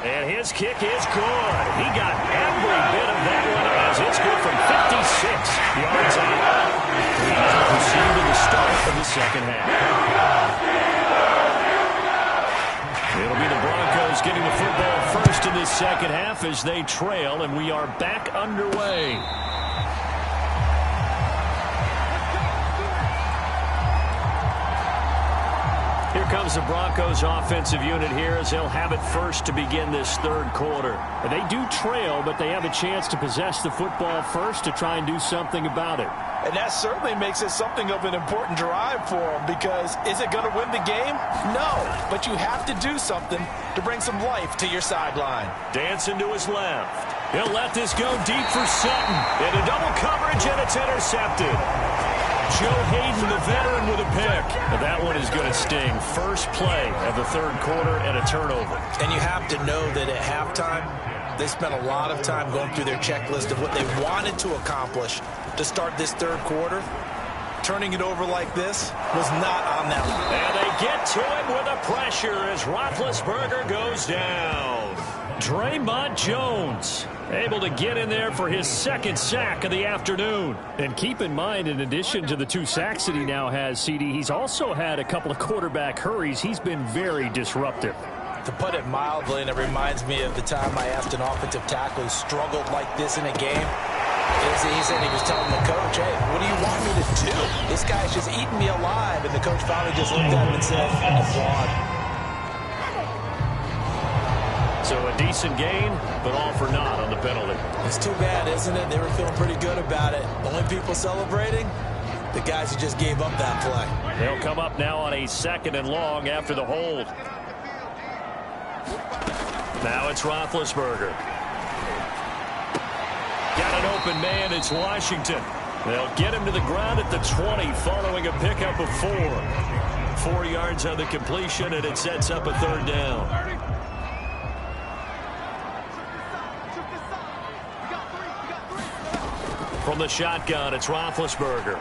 And his kick is good. He got every bit of that one as it's good from 56 yards out. He now proceed to the start of the second half. It'll be the Broncos getting the football first in this second half as they trail, and we are back underway. Here comes the Broncos offensive unit here as they'll have it first to begin this third quarter. And they do trail, but they have a chance to possess the football first to try and do something about it. And that certainly makes it something of an important drive for them, because is it going to win the game? No, but you have to do something to bring some life to your sideline. Dancing to his left. He'll let this go deep for Sutton. Into double coverage, and it's intercepted. Joe Hayden, the veteran, with a pick. And that one is going to sting. First play of the third quarter and a turnover. And you have to know that at halftime, they spent a lot of time going through their checklist of what they wanted to accomplish to start this third quarter. Turning it over like this was not on that line. And they get to it with the pressure as Roethlisberger goes down. Draymond Jones able to get in there for his second sack of the afternoon. And keep in mind, in addition to the 2 sacks that he now has, CD, he's also had a couple of quarterback hurries. He's been very disruptive. To put it mildly, and it reminds me of the time I asked an offensive tackle who struggled like this in a game. He said he was telling the coach, hey, what do you want me to do? This guy's just eating me alive. And the coach finally just looked at him and said, applaud. So a decent gain, but all for naught on the penalty. It's too bad, isn't it? They were feeling pretty good about it. The only people celebrating, the guys who just gave up that play. They'll come up now on a 2nd and long after the hold. Now it's Roethlisberger. Got an open man. It's Washington. They'll get him to the ground at the 20 following a pickup of 4. 4 yards on the completion, and it sets up a 3rd down. From the shotgun, it's Roethlisberger.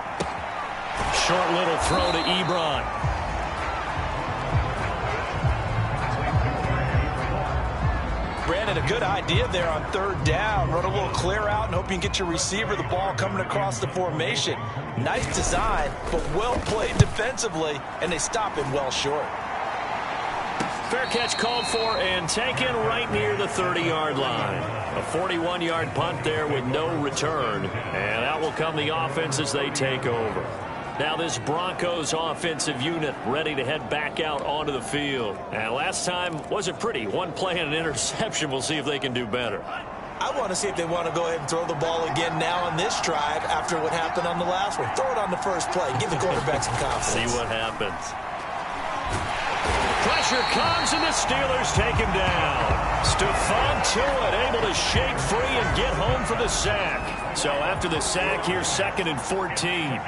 Short little throw to Ebron. Brandon, a good idea there on 3rd down. Run a little clear out and hope you can get your receiver the ball coming across the formation. Nice design, but well played defensively, and they stop him well short. Fair catch called for and taken right near the 30-yard line. A 41-yard punt there with no return, and out will come the offense as they take over. Now this Broncos offensive unit ready to head back out onto the field. And last time wasn't pretty. One play and an interception. We'll see if they can do better. I want to see if they want to go ahead and throw the ball again now on this drive after what happened on the last one. Throw it on the first play. Give the quarterback some confidence. See what happens. Pressure comes, and the Steelers take him down. Stephon Tuitt able to shake free and get home for the sack. So after the sack, here's 2nd and 14.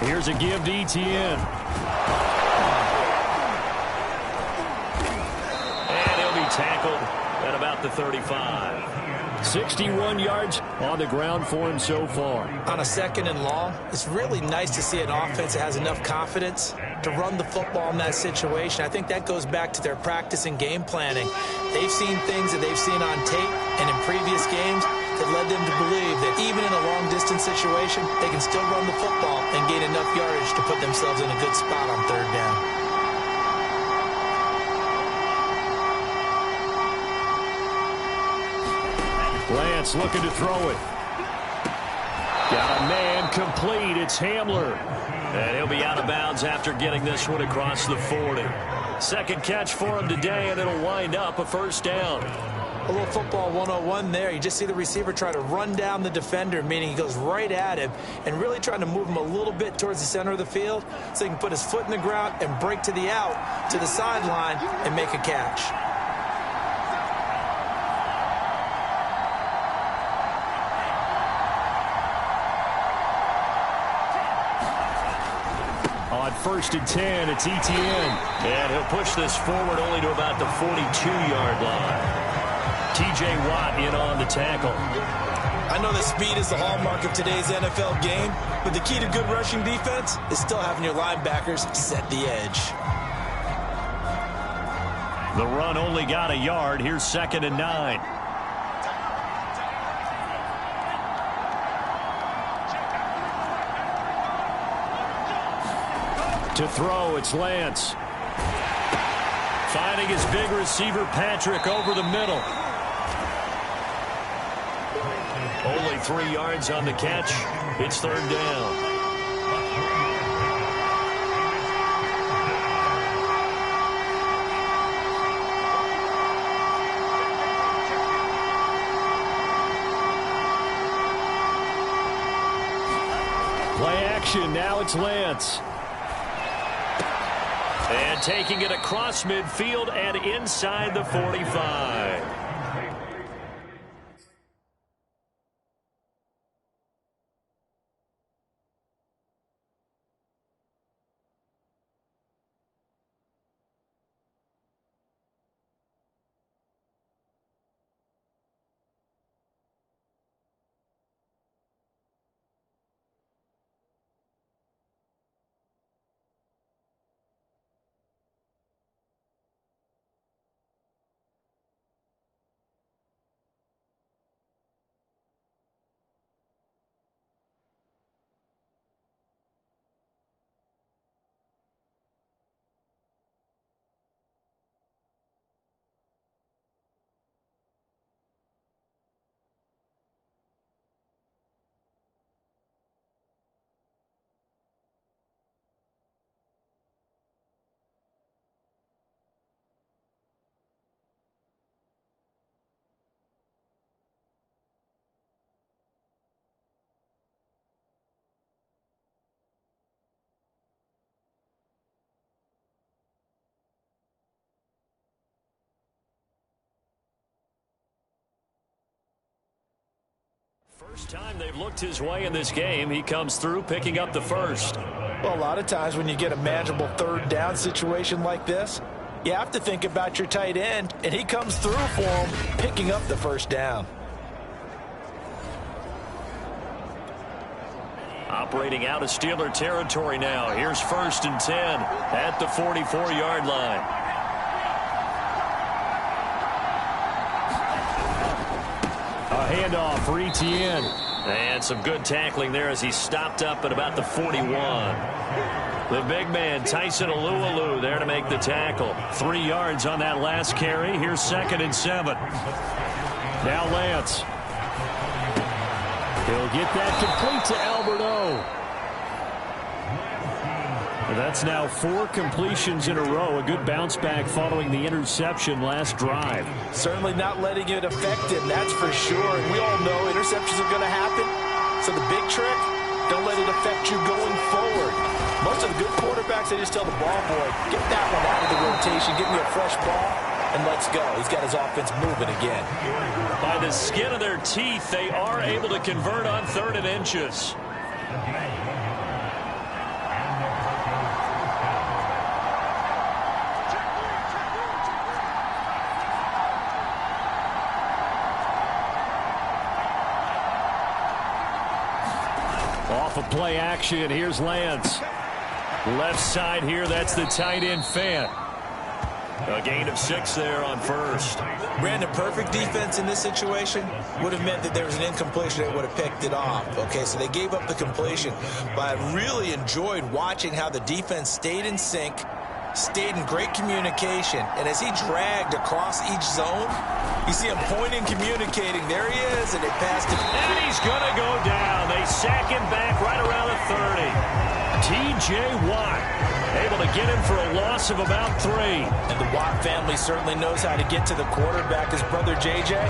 Here's a give to Etienne. And he'll be tackled at about the 35. 61 yards on the ground for him so far. On a 2nd and long, it's really nice to see an offense that has enough confidence to run the football in that situation. I think that goes back to their practice and game planning. They've seen things that they've seen on tape and in previous games that led them to believe that even in a long-distance situation, they can still run the football and gain enough yardage to put themselves in a good spot on 3rd down. Lance looking to throw it. Got a man complete. It's Hamler. And he'll be out of bounds after getting this one across the 40. 2nd catch for him today, and it'll wind up a 1st down. A little football 101 there. You just see the receiver try to run down the defender, meaning he goes right at him and really trying to move him a little bit towards the center of the field so he can put his foot in the ground and break to the out, to the sideline, and make a catch. On 1st and 10, it's Etienne. And he'll push this forward only to about the 42-yard line. T.J. Watt in on the tackle. I know that speed is the hallmark of today's NFL game, but the key to good rushing defense is still having your linebackers set the edge. The run only got a yard. Here's 2nd and 9. To throw, it's Lance. Finding his big receiver, Patrick, over the middle. Only 3 yards on the catch. It's 3rd down. Play action. Now it's Lance. And taking it across midfield and inside the 45. First time they've looked his way in this game, he comes through picking up the first. Well, a lot of times when you get a manageable third down situation like this, you have to think about your tight end, and he comes through for him, picking up the first down. Operating out of Steeler territory now. Here's 1st and 10 at the 44-yard line. A handoff for Etienne. And some good tackling there as he stopped up at about the 41. The big man, Tyson Alualu, there to make the tackle. 3 yards on that last carry. Here's 2nd and 7. Now Lance. He'll get that complete to Alberto. That's now 4 completions in a row. A good bounce back following the interception last drive. Certainly not letting it affect him, that's for sure. And we all know interceptions are going to happen. So the big trick, don't let it affect you going forward. Most of the good quarterbacks, they just tell the ball boy, get that one out of the rotation, give me a fresh ball, and let's go. He's got his offense moving again. By the skin of their teeth, they are able to convert on 3rd and inches. Off of play action, here's Lance. Left side here, that's the tight end Fant. A gain of 6 there on 1st. Brandon, perfect defense in this situation would have meant that there was an incompletion that would have picked it off. Okay, so they gave up the completion. But I really enjoyed watching how the defense stayed in sync, stayed in great communication. And as he dragged across each zone, you see him pointing, communicating. There he is, and they passed him. And he's going to go down. They sack him back right around the 30. T.J. Watt able to get him for a loss of about 3. And the Watt family certainly knows how to get to the quarterback. His brother J.J.,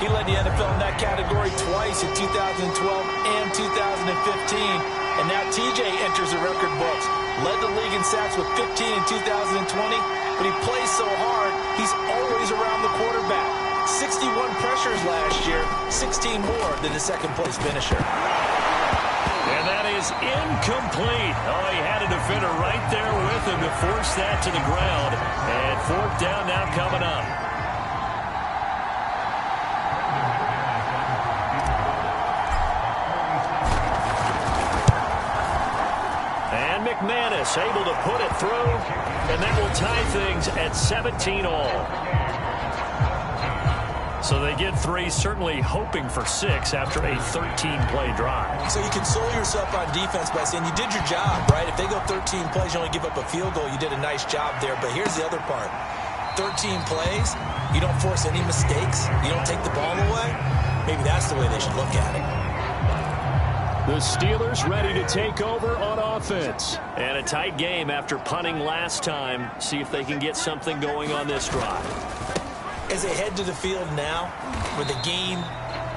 he led the NFL in that category twice in 2012 and 2015. And now T.J. enters the record books. Led the league in sacks with 15 in 2020, but he plays so hard, he's always around the quarterback. 61 pressures last year, 16 more than the second-place finisher. And that is incomplete. Oh, he had a defender right there with him to force that to the ground. And 4th down now coming up. And McManus able to put it through. And that will tie things at 17 all. So they get 3, certainly hoping for 6 after a 13-play drive. So you console yourself on defense by saying you did your job, right? If they go 13 plays, you only give up a field goal, you did a nice job there. But here's the other part. 13 plays, you don't force any mistakes, you don't take the ball away. Maybe that's the way they should look at it. The Steelers ready to take over on offense. And a tight game after punting last time. See if they can get something going on this drive. As they head to the field now, with the game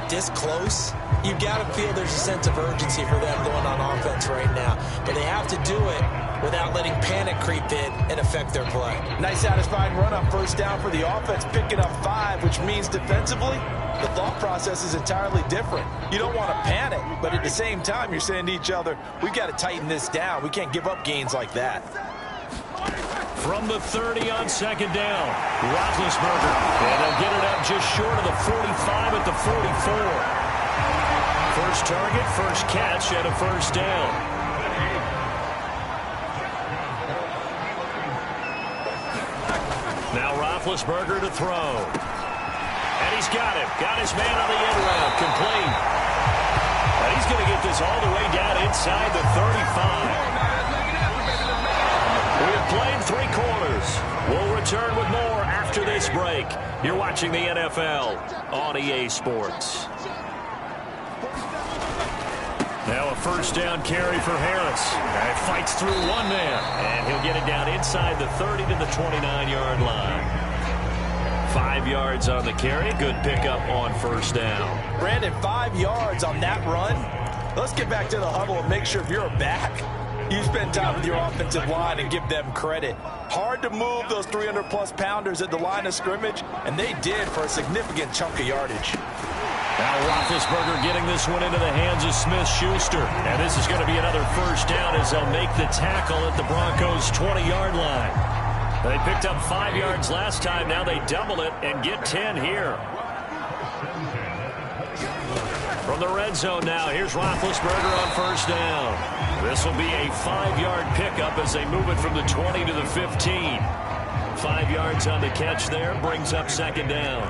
this close, you've got to feel there's a sense of urgency for them going on offense right now. But they have to do it without letting panic creep in and affect their play. Nice satisfying run on 1st down for the offense, picking up 5, which means defensively, the thought process is entirely different. You don't want to panic, but at the same time, you're saying to each other, we've got to tighten this down. We can't give up gains like that. From the 30 on 2nd down, Roethlisberger. And they'll get it up just short of the 45 at the 44. First target, first catch, and a 1st down. Now Roethlisberger to throw. And he's got him. Got his man on the end route. Complete. And he's going to get this all the way down inside the 35. We have played 3 quarters. We'll return with more after this break. You're watching the NFL on EA Sports. Now a 1st down carry for Harris. And fights through 1 man. And he'll get it down inside the 30 to the 29-yard line. 5 yards on the carry. Good pickup on 1st down. Brandon, 5 yards on that run. Let's get back to the huddle and make sure if you're back, you spend time with your offensive line and give them credit. Hard to move those 300-plus pounders at the line of scrimmage, and they did for a significant chunk of yardage. Now Roethlisberger getting this one into the hands of Smith-Schuster. And this is going to be another first down as they'll make the tackle at the Broncos' 20-yard line. They picked up 5 yards last time. Now they double it and get 10 here. From the red zone now, here's Roethlisberger on first down. This will be a 5-yard pickup as they move it from the 20 to the 15. 5 yards on the catch there, brings up second down.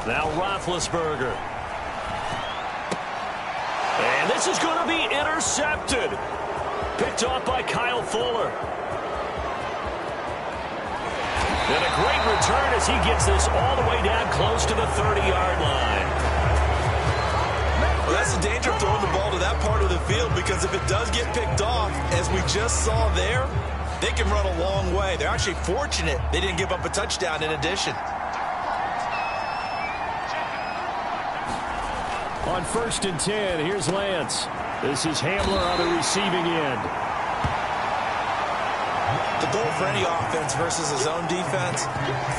Now Roethlisberger. And this is going to be intercepted. Picked off by Kyle Fuller. And a great return as he gets this all the way down close to the 30-yard line. Well, that's the danger of throwing the ball to that part of the field, because if it does get picked off, as we just saw there, they can run a long way. They're actually fortunate they didn't give up a touchdown in addition. On 1st and 10, here's Lance. This is Hamler on the receiving end. The goal for any offense versus a zone defense,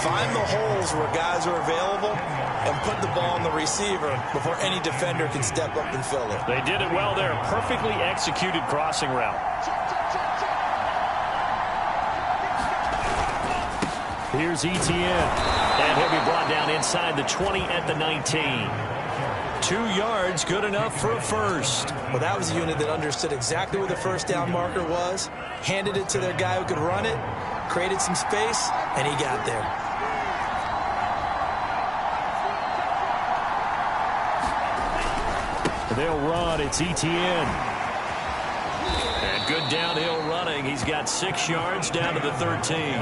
find the holes where guys are available and put the ball on the receiver before any defender can step up and fill it. They did it well there. Perfectly executed crossing route. Here's Etienne. And he'll be brought down inside the 20 at the 19. 2 yards, good enough for a first. Well, that was a unit that understood exactly where the first down marker was, handed it to their guy who could run it, created some space, and he got there. They'll run. It's Etienne. And good downhill running. He's got 6 yards down to the 13.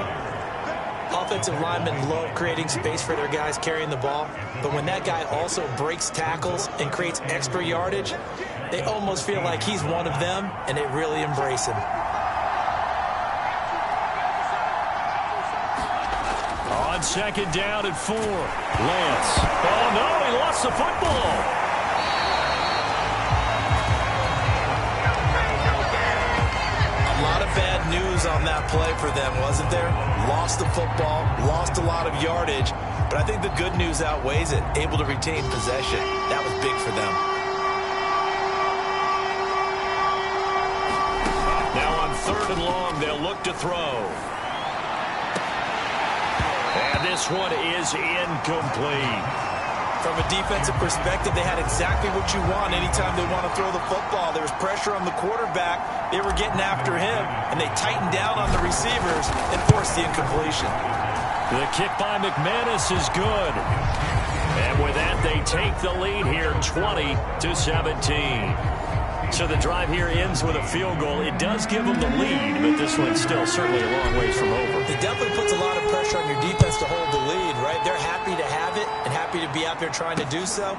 Offensive linemen love creating space for their guys carrying the ball, but when that guy also breaks tackles and creates extra yardage, they almost feel like he's one of them, and they really embrace him. On second down and 4, Lance. Oh, no, he lost the football. A lot of bad news on that play for them, wasn't there? Lost the football, lost a lot of yardage, but I think the good news outweighs it. Able to retain possession. That was big for them. Now on 3rd and long, they'll look to throw. And this one is incomplete. From a defensive perspective, they had exactly what you want anytime they want to throw the football. There was pressure on the quarterback. They were getting after him, and they tightened down on the receivers and forced the incompletion. The kick by McManus is good. And with that, they take the lead here, 20-17. So the drive here ends with a field goal. It does give them the lead, but this one's still certainly a long ways from over. It definitely puts a lot of pressure on your defense to hold the lead, right? They're happy to have it and happy to be out there trying to do so.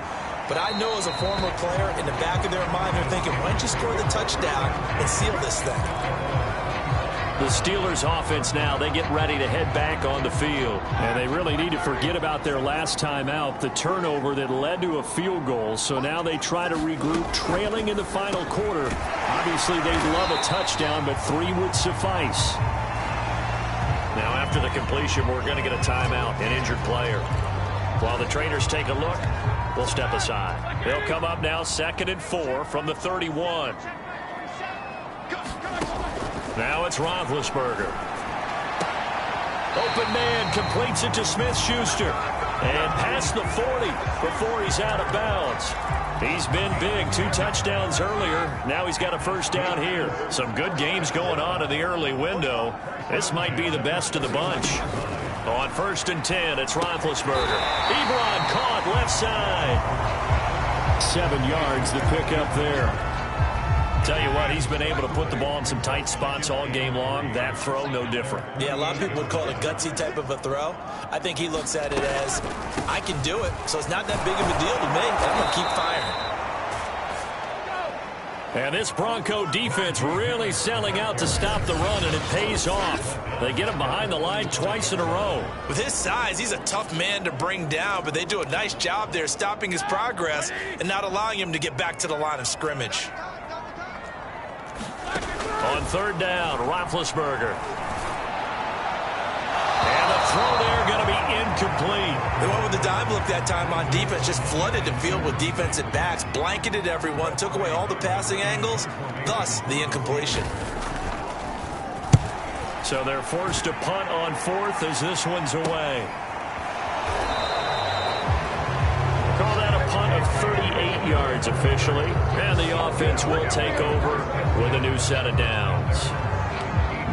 But I know as a former player, in the back of their mind, they're thinking, why don't you score the touchdown and seal this thing? The Steelers offense now, they get ready to head back on the field. And they really need to forget about their last time out, the turnover that led to a field goal. So now they try to regroup, trailing in the final quarter. Obviously, they'd love a touchdown, but 3 would suffice. Now, after the completion, we're going to get a timeout, an injured player. While the trainers take a look, we'll step aside. They'll come up now 2nd and 4 from the 31. Now it's Roethlisberger. Open man completes it to Smith-Schuster. And past the 40 before he's out of bounds. He's been big. 2 touchdowns earlier. Now he's got a first down here. Some good games going on in the early window. This might be the best of the bunch. On 1st and 10, it's Roethlisberger. Ebron caught left side. 7 yards the pickup there. Tell you what, he's been able to put the ball in some tight spots all game long. That throw, no different. Yeah, a lot of people would call it a gutsy type of a throw. I think he looks at it as, I can do it, so it's not that big of a deal to me. I'm going to keep firing. And this Bronco defense really selling out to stop the run, and it pays off. They get him behind the line twice in a row. With his size, he's a tough man to bring down, but they do a nice job there stopping his progress and not allowing him to get back to the line of scrimmage. On 3rd down, Roethlisberger. incomplete. They went with the dime look that time on defense, just flooded the field with defensive backs, blanketed everyone, took away all the passing angles, thus the incompletion. So they're forced to punt on fourth as this one's away. Call that a punt of 38 yards officially. And the offense will take over with a new set of downs.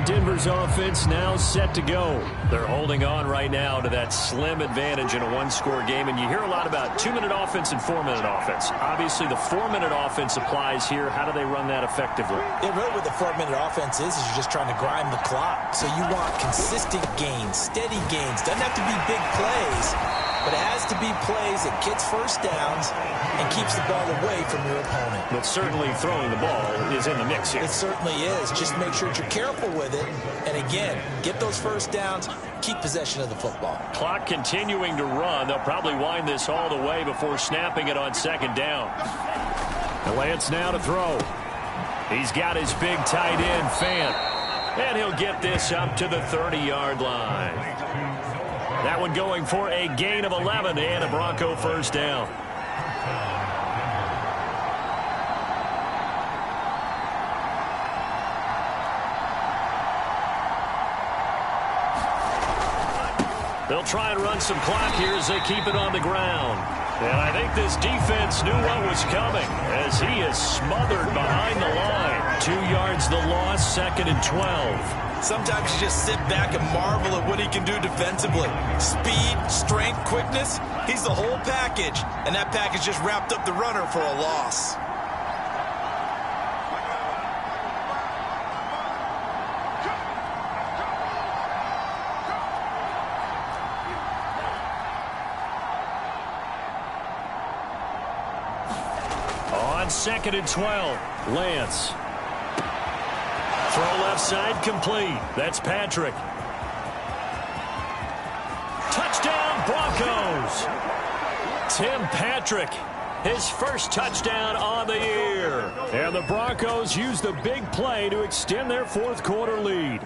Denver's offense now set to go. They're holding on right now to that slim advantage in a one-score game. And you hear a lot about 2-minute offense and 4-minute offense. Obviously, the 4-minute offense applies here. How do they run that effectively? Yeah, really what the 4-minute offense is you're just trying to grind the clock. So you want consistent gains, steady gains. Doesn't have to be big plays, but it has to be plays that gets first downs and keeps the ball away from your opponent. But certainly throwing the ball is in the mix here. It certainly is. Just make sure that you're careful with it. And again, get those first downs, keep possession of the football. Clock continuing to run. They'll probably wind this all the way before snapping it on second down. Lance now to throw. He's got his big tight end, Fant. And he'll get this up to the 30-yard line. That one going for a gain of 11 and a Bronco first down. They'll try and run some clock here as they keep it on the ground. And I think this defense knew what was coming as he is smothered behind the line. 2 yards the loss, 2nd and 12. Sometimes you just sit back and marvel at what he can do defensively. Speed, strength, quickness, he's the whole package. And that package just wrapped up the runner for a loss. On 2nd and 12, Lance. Throw left side complete. That's Patrick. Touchdown Broncos. Tim Patrick, his first touchdown on the year. And the Broncos use the big play to extend their fourth quarter lead.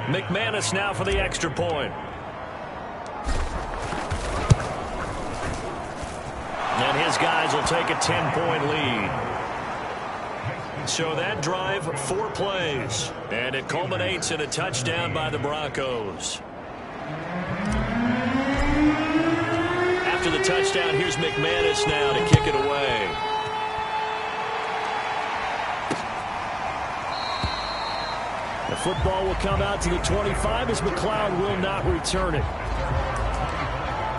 McManus now for the extra point. And his guys will take a 10-point lead. So that drive, 4 plays. And it culminates in a touchdown by the Broncos. After the touchdown, here's McManus now to kick it away. The football will come out to the 25 as McLeod will not return it.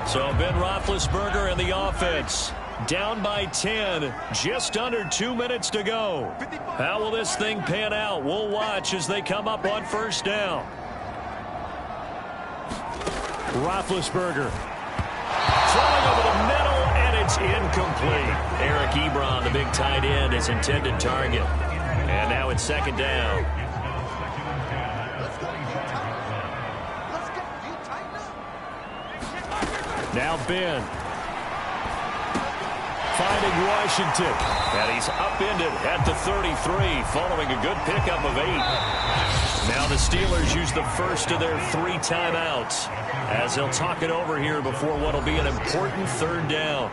So Ben Roethlisberger and the offense down by 10, just under 2 minutes to go. How will this thing pan out? We'll watch as they come up on first down. Roethlisberger throwing over the middle, and it's incomplete. Eric Ebron, the big tight end, his intended target. And now it's 2nd down. Now Ben. Finding Washington. And he's upended at the 33, following a good pickup of 8. Now the Steelers use the first of their 3 timeouts as they'll talk it over here before what will be an important 3rd down.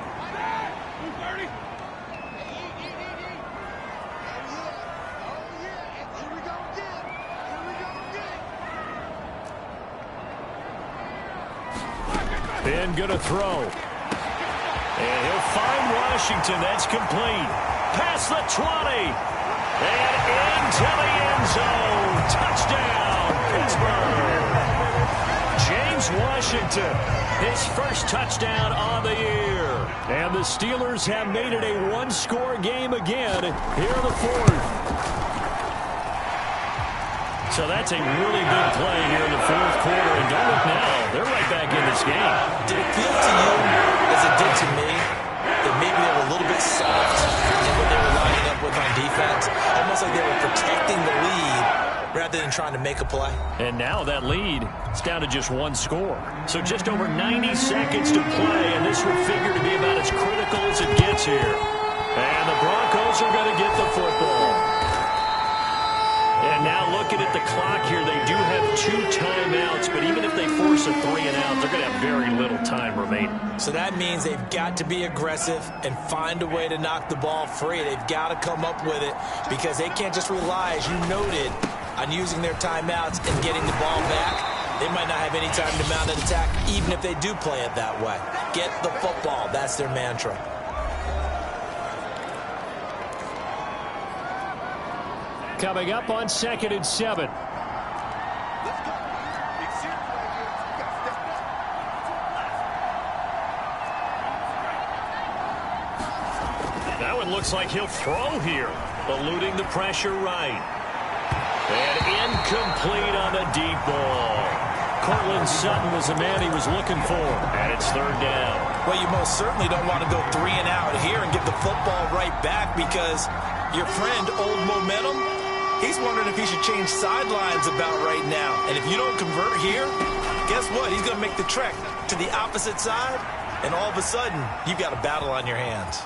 Ben gonna throw. And he'll find Washington. That's complete. Past the 20. And into the end zone. Touchdown, Pittsburgh. James Washington, his first touchdown on the year. And the Steelers have made it a one-score game again here in the 4th. So that's a really big play here in the 4th quarter. And don't look now, they're right back in this game. Did it feel to you, as it did to me, that maybe they were a little bit soft in what they were lining up with on defense? Almost like they were protecting the lead rather than trying to make a play. And now that lead is down to just 1 score. So just over 90 seconds to play, and this would figure to be about as critical as it gets here. And the Broncos are going to get the football. And now looking at the clock here, they do have 2 timeouts, but even if they force a 3-and-out, downs, they're going to have very little time remaining. So that means they've got to be aggressive and find a way to knock the ball free. They've got to come up with it because they can't just rely, as you noted, on using their timeouts and getting the ball back. They might not have any time to mount an attack, even if they do play it that way. Get the football. That's their mantra. Coming up on 2nd and 7. That one looks like he'll throw here, eluding the pressure right. And incomplete on the deep ball. Cortland Sutton was the man he was looking for, and it's 3rd down. Well, you most certainly don't want to go 3 and out here and get the football right back because your friend, Old Momentum, he's wondering if he should change sidelines about right now. And if you don't convert here, guess what? He's going to make the trek to the opposite side, and all of a sudden, you've got a battle on your hands.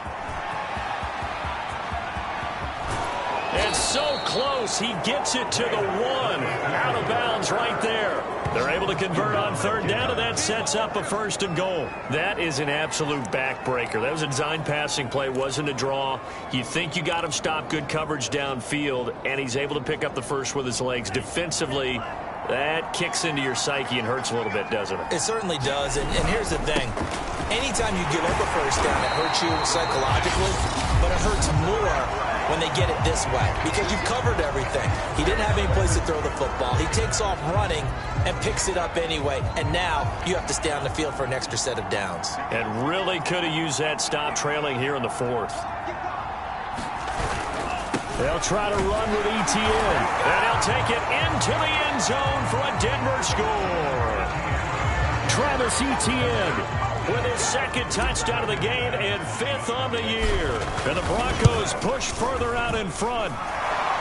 And so close, he gets it to the 1. Out of bounds right there. They're able to convert on 3rd down, and that sets up a 1st and goal. That is an absolute backbreaker. That was a design passing play, wasn't a draw. You think you got him stopped, good coverage downfield, and he's able to pick up the first with his legs. Defensively, that kicks into your psyche and hurts a little bit, doesn't it? It certainly does, and here's the thing. Anytime you give up a 1st down, it hurts you psychologically, but it hurts more when they get it this way because you've covered everything. He didn't have any place to throw the football. He takes off running and picks it up anyway, and now you have to stay on the field for an extra set of downs. And really could have used that stop trailing here in the 4th. They'll try to run with ETN, and he'll take it into the end zone for a Denver score. Travis Etienne with his 2nd touchdown of the game and 5th on the year. And the Broncos push further out in front.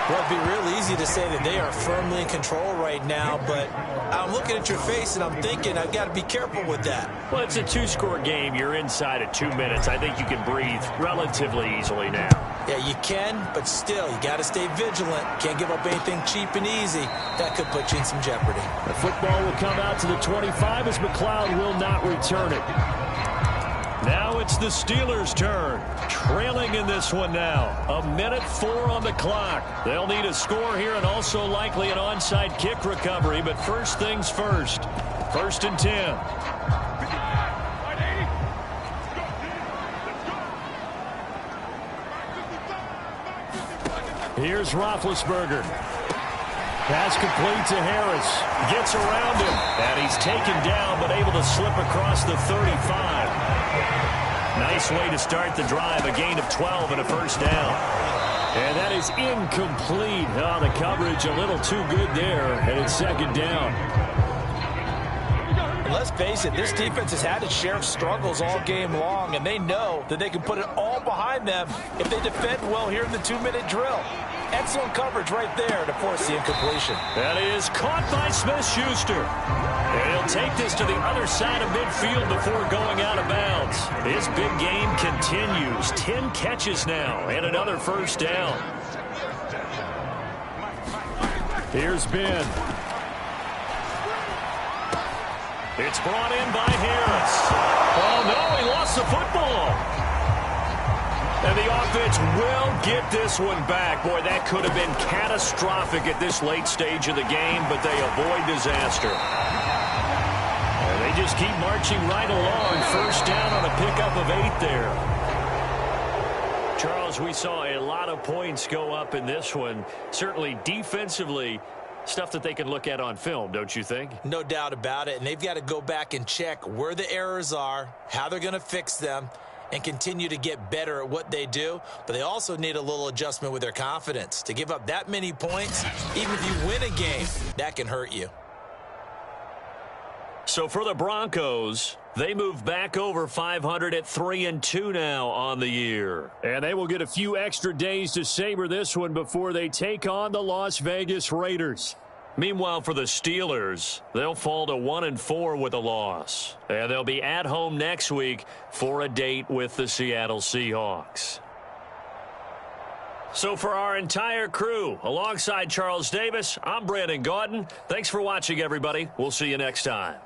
Well, it'd be real easy to say that they are firmly in control right now, but I'm looking at your face and I'm thinking I've got to be careful with that. Well, it's a 2-score game. You're inside at 2 minutes. I think you can breathe relatively easily now. Yeah, you can, but still, you got to stay vigilant. Can't give up anything cheap and easy. That could put you in some jeopardy. The football will come out to the 25 as McLeod will not return it. Now it's the Steelers' turn. Trailing in this one now. 1:04 on the clock. They'll need a score here and also likely an onside kick recovery, but first things first. 1st and 10. Here's Roethlisberger. Pass complete to Harris. Gets around him. And he's taken down, but able to slip across the 35. Nice way to start the drive. A gain of 12 and a 1st down. And that is incomplete. Oh, the coverage a little too good there. And it's 2nd down. Let's face it, this defense has had its share of struggles all game long, and they know that they can put it all behind them if they defend well here in the 2-minute drill. Excellent coverage right there to force the incompletion. That is caught by Smith-Schuster. And he'll take this to the other side of midfield before going out of bounds. His big game continues. 10 catches now and another 1st down. Here's Ben. It's brought in by Harris. Oh, no, he lost the football. And the offense will get this one back. Boy, that could have been catastrophic at this late stage of the game, but they avoid disaster. And they just keep marching right along. 1st down on a pickup of 8 there. Charles, we saw a lot of points go up in this one. Certainly defensively, stuff that they can look at on film, don't you think? No doubt about it, and they've got to go back and check where the errors are, how they're going to fix them, and continue to get better at what they do. But they also need a little adjustment with their confidence. To give up that many points, even if you win a game, that can hurt you. So for the Broncos, they move back over 500 at 3-2 now on the year. And they will get a few extra days to savor this one before they take on the Las Vegas Raiders. Meanwhile, for the Steelers, they'll fall to 1-4 with a loss. And they'll be at home next week for a date with the Seattle Seahawks. So for our entire crew, alongside Charles Davis, I'm Brandon Gaudin. Thanks for watching, everybody. We'll see you next time.